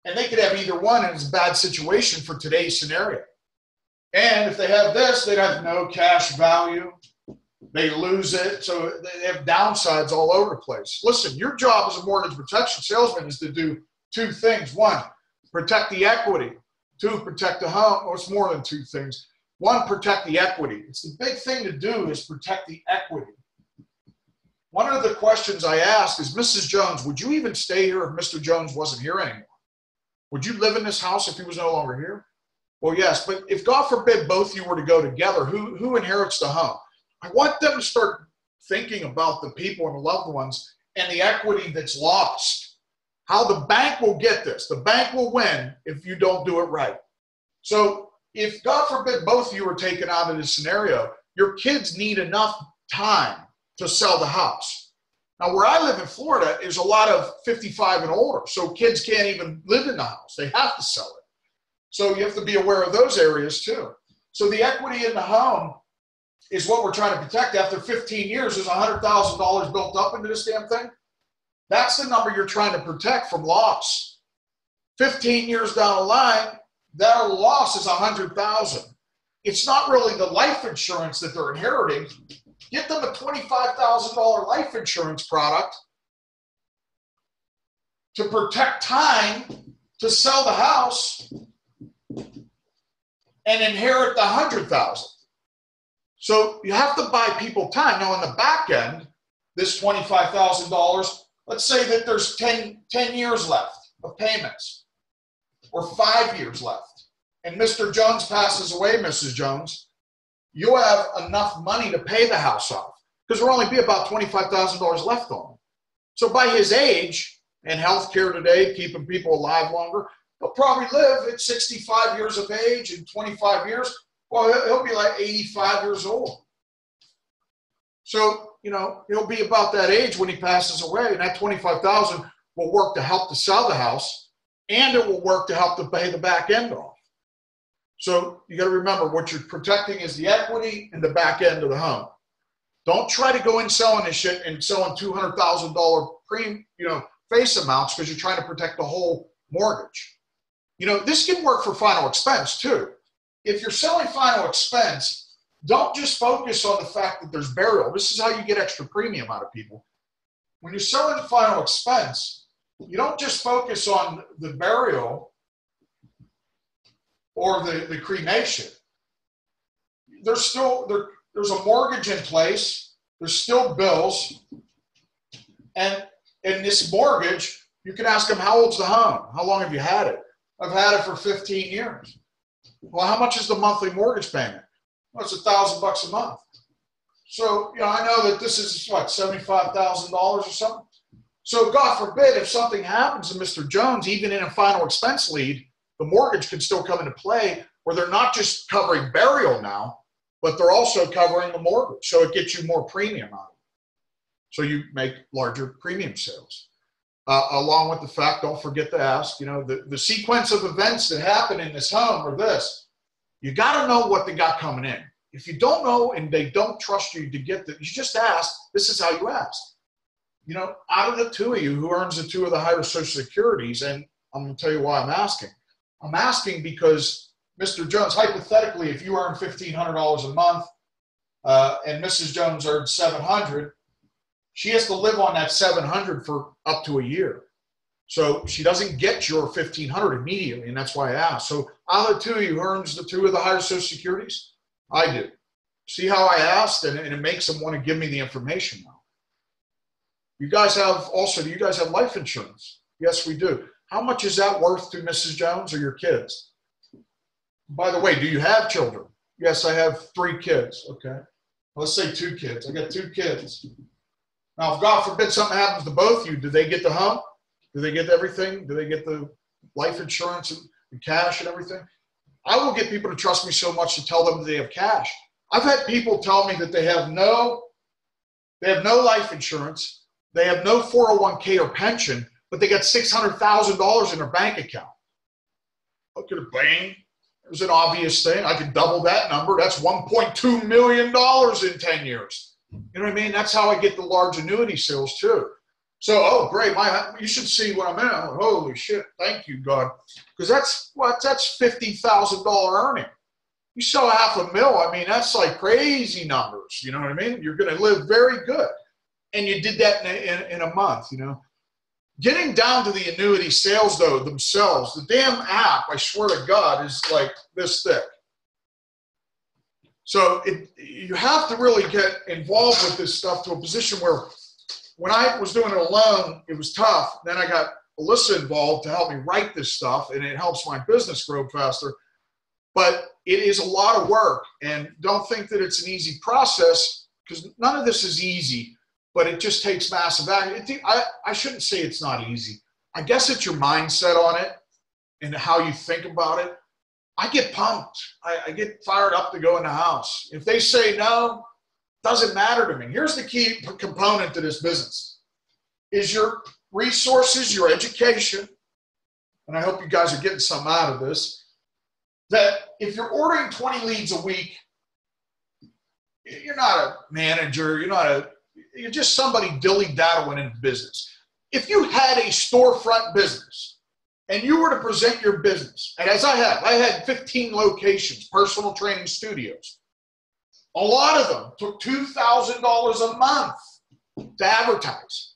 and they could have either one, and it's a bad situation for today's scenario. And if they have this, they'd have no cash value. They lose it. So they have downsides all over the place. Listen, your job as a mortgage protection salesman is to do 2 things. 1, protect the equity. 2, protect the home. Or it's more than 2 things. 1, protect the equity. It's the big thing to do is protect the equity. One of the questions I asked is, Mrs. Jones, would you even stay here if Mr. Jones wasn't here anymore? Would you live in this house if he was no longer here? Well, yes, but if God forbid both of you were to go together, who inherits the home? I want them to start thinking about the people and the loved ones and the equity that's lost. How the bank will get this. The bank will win if you don't do it right. So if God forbid both of you are taken out of this scenario, your kids need enough time to sell the house. Now, where I live in Florida is a lot of 55 and older, so kids can't even live in the house. They have to sell it. So you have to be aware of those areas too. So the equity in the home is what we're trying to protect. After 15 years, there's $100,000 built up into this damn thing. That's the number you're trying to protect from loss. 15 years down the line, their loss is $100,000. It's not really the life insurance that they're inheriting. Get them a $25,000 life insurance product to protect time to sell the house and inherit the $100,000. So you have to buy people time. Now, on the back end, this $25,000, let's say that there's 10 years left of payments or 5 years left. And Mr. Jones passes away, Mrs. Jones, you'll have enough money to pay the house off because there'll only be about $25,000 left on it. So by his age and healthcare today, keeping people alive longer, he'll probably live at 65 years of age in 25 years. Well, he'll be like 85 years old. So, he'll be about that age when he passes away, and that $25,000 will work to help to sell the house, and it will work to help to pay the back end off. So you got to remember what you're protecting is the equity and the back end of the home. Don't try to go in selling this shit and selling $200,000 premium, face amounts because you're trying to protect the whole mortgage. This can work for final expense too. If you're selling final expense, don't just focus on the fact that there's burial. This is how you get extra premium out of people. When you're selling final expense, you don't just focus on the burial or the cremation. There's a mortgage in place. There's still bills. And in this mortgage, you can ask them, how old's the home? How long have you had it? I've had it for 15 years. Well, how much is the monthly mortgage payment? Well, it's $1,000 a month. So, I know that this is what, $75,000 or something. So God forbid, if something happens to Mr. Jones, even in a final expense lead, the mortgage could still come into play where they're not just covering burial now, but they're also covering the mortgage. So it gets you more premium out of it. So you make larger premium sales. Along with the fact, don't forget to ask, the sequence of events that happen in this home or this, you got to know what they got coming in. If you don't know and they don't trust you to get you just ask. This is how you ask. Out of the two of you, who earns the two of the higher Social Securities, and I'm going to tell you why I'm asking. I'm asking because Mr. Jones, hypothetically, if you earn $1,500 a month and Mrs. Jones earns $700, she has to live on that $700 for up to a year. So she doesn't get your $1,500 immediately, and that's why I asked. So out of the two of you, who earns the two of the higher Social Securities? I do. See how I asked, and it makes them want to give me the information now. Do you guys have life insurance? Yes, we do. How much is that worth to Mrs. Jones or your kids? By the way, do you have children? Yes, I have 3 kids. Okay. Let's say 2 kids. I got 2 kids. Now, if God forbid something happens to both of you, do they get the home? Do they get everything? Do they get the life insurance and cash and everything? I will get people to trust me so much to tell them that they have cash. I've had people tell me that they have no life insurance. They have no 401k or pension, but they got $600,000 in their bank account. Look at it, bang. There's an obvious thing. I could double that number. That's $1.2 million in 10 years. You know what I mean? That's how I get the large annuity sales too. So, oh, great. You should see what I'm in. Holy shit. Thank you, God. Because that's $50,000 earning. You sell $500,000. I mean, that's like crazy numbers. You know what I mean? You're going to live very good. And you did that in a month, Getting down to the annuity sales, though, themselves, the damn app, I swear to God, is like this thick. So you have to really get involved with this stuff to a position where when I was doing it alone, it was tough. Then I got Alyssa involved to help me write this stuff, and it helps my business grow faster. But it is a lot of work, and don't think that it's an easy process, because none of this is easy, but it just takes massive action. I shouldn't say it's not easy. I guess it's your mindset on it and how you think about it. I get pumped. I get fired up to go in the house. If they say no, doesn't matter to me. Here's the key component to this business is your resources, your education, and I hope you guys are getting something out of this, that if you're ordering 20 leads a week, you're not a manager, you're just somebody dilly-daddling in business. If you had a storefront business and you were to present your business, and as I had 15 locations, personal training studios. A lot of them took $2,000 a month to advertise,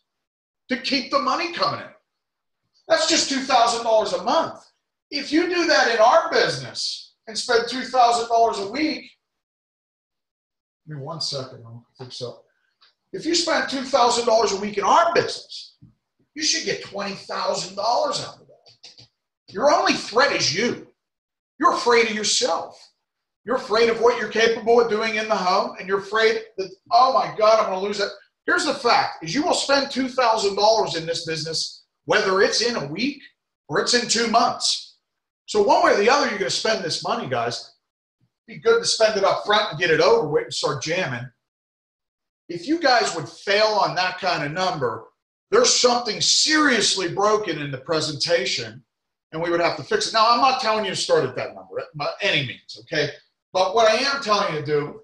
to keep the money coming in. That's just $2,000 a month. If you do that in our business and spend $2,000 a week, give me 1 second, I'll fix up. If you spend $2,000 a week in our business, you should get $20,000 out of that. Your only threat is you. You're afraid of yourself. You're afraid of what you're capable of doing in the home, and you're afraid that, oh my God, I'm going to lose that. Here's the fact, is you will spend $2,000 in this business, whether it's in a week or it's in 2 months. So one way or the other, you're going to spend this money, guys. It'd be good to spend it up front and get it over with and start jamming. If you guys would fail on that kind of number, there's something seriously broken in the presentation, and we would have to fix it. Now, I'm not telling you to start at that number by any means, okay? But what I am telling you to do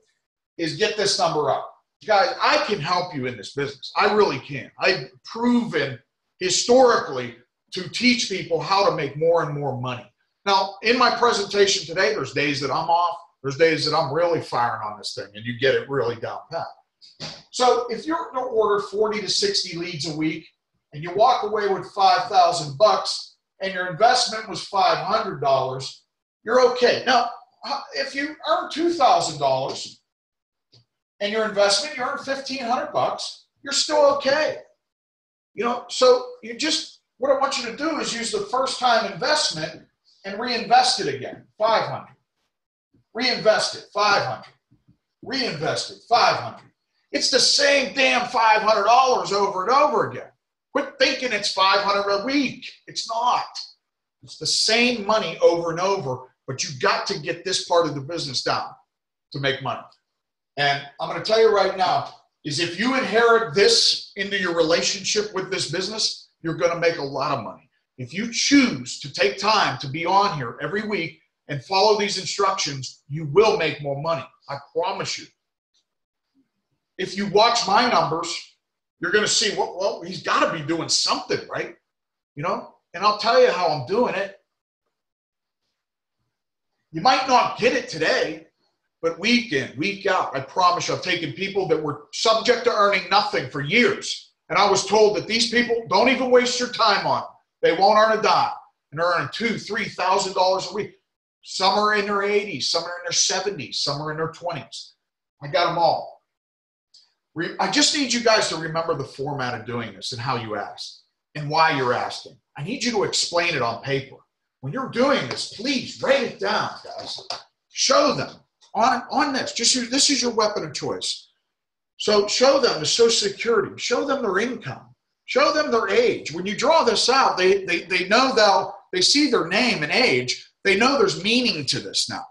is get this number up. guys, I can help you in this business. I really can. I've proven historically to teach people how to make more and more money. Now, in my presentation today, there's days that I'm off. There's days that I'm really firing on this thing, and you get it really down pat. So if you're going to order 40 to 60 leads a week, and you walk away with $5,000, and your investment was $500, you're okay. Now, if you earn $2,000 and your investment, you earn $1,500, you're still okay. You know, so you just, what I want you to do is use the first time investment and reinvest it again, 500. Reinvest it, 500. Reinvest it, 500. It's the same damn $500 over and over again. Quit thinking it's $500 a week. It's not. It's the same money over and over, but you got to get this part of the business down to make money. And I'm going to tell you right now, is if you inherit this into your relationship with this business, you're going to make a lot of money. If you choose to take time to be on here every week and follow these instructions, you will make more money. I promise you. If you watch my numbers, you're going to see, well, he's got to be doing something, right? You know, and I'll tell you how I'm doing it. You might not get it today, but week in, week out, I promise you, I've taken people that were subject to earning nothing for years. And I was told that these people, don't even waste your time on them. They won't earn a dime. And they're earning $2,000, $3,000 a week. Some are in their 80s, some are in their 70s, some are in their 20s. I got them all. I just need you guys to remember the format of doing this and how you ask and why you're asking. I need you to explain it on paper. When you're doing this, please write it down, guys. Show them on this. This is your weapon of choice. So show them the Social Security. Show them their income. Show them their age. When you draw this out, they know they see their name and age. They know there's meaning to this now.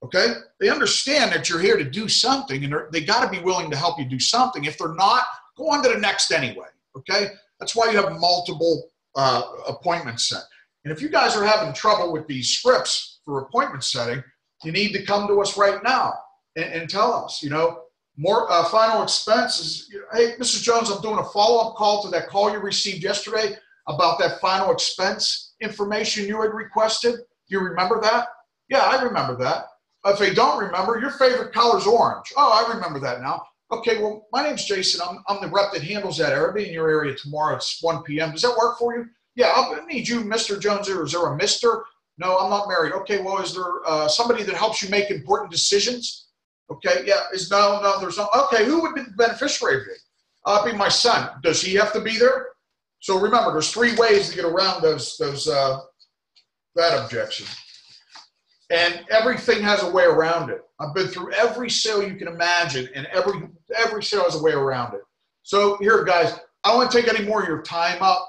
Okay? They understand that you're here to do something, and they got to be willing to help you do something. If they're not, go on to the next anyway. Okay? That's why you have multiple appointments set. And if you guys are having trouble with these scripts for appointment setting, you need to come to us right now and tell us, you know, more final expenses. Hey, Mrs. Jones, I'm doing a follow-up call to that call you received yesterday about that final expense information you had requested. Do you remember that? Yeah, I remember that. If they don't remember, your favorite color is orange. Oh, I remember that now. Okay, well, my name's Jason. I'm the rep that handles that area. I'll be in your area tomorrow at 1 p.m. Does that work for you? Yeah, I need you, Mr. Jones. Or is there a Mr.? No, I'm not married. Okay, well, is there somebody that helps you make important decisions? Okay, yeah, no, there's no. Okay, who would be the beneficiary be? It'd be my son. Does he have to be there? So remember, there's 3 ways to get around that objection. And everything has a way around it. I've been through every sale you can imagine, and every sale has a way around it. So here, guys, I don't want to take any more of your time up.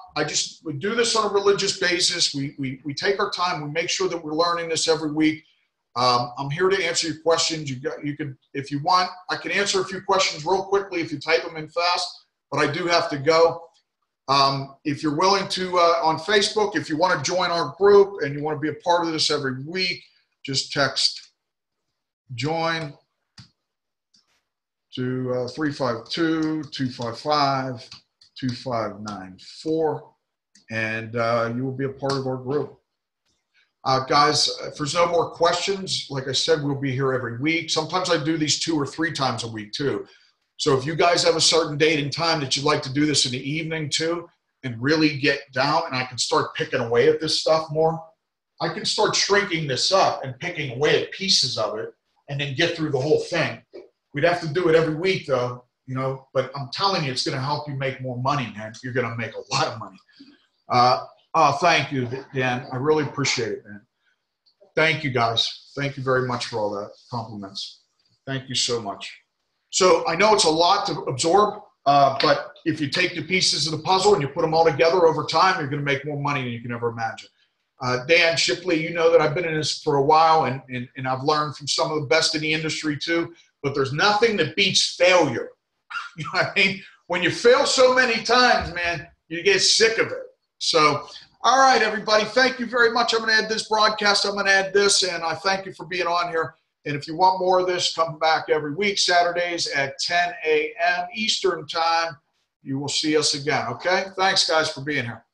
We do this on a religious basis. We take our time. We make sure that we're learning this every week. I'm here to answer your questions. You can, if you want, I can answer a few questions real quickly if you type them in fast, but I do have to go. If you're willing to, on Facebook, if you want to join our group and you want to be a part of this every week, just text join to 352-255-2594, and you will be a part of our group. Guys, if there's no more questions, like I said, we'll be here every week. Sometimes I do these 2 or 3 times a week too. So if you guys have a certain date and time that you'd like to do this in the evening too, and really get down, and I can start picking away at this stuff more, I can start shrinking this up and picking away at pieces of it and then get through the whole thing. We'd have to do it every week though, you know, but I'm telling you, it's going to help you make more money, man. You're going to make a lot of money. Thank you, Dan. I really appreciate it, man. Thank you, guys. Thank you very much for all that compliments. Thank you so much. So I know it's a lot to absorb, but if you take the pieces of the puzzle and you put them all together over time, you're going to make more money than you can ever imagine. Dan Shipley, you know that I've been in this for a while, and I've learned from some of the best in the industry too, but there's nothing that beats failure. You know what I mean? When you fail so many times, man, you get sick of it. So, all right, everybody, thank you very much. I'm going to add this broadcast. I'm going to add this, and I thank you for being on here. And if you want more of this, come back every week, Saturdays at 10 a.m. Eastern time. You will see us again, okay? Thanks, guys, for being here.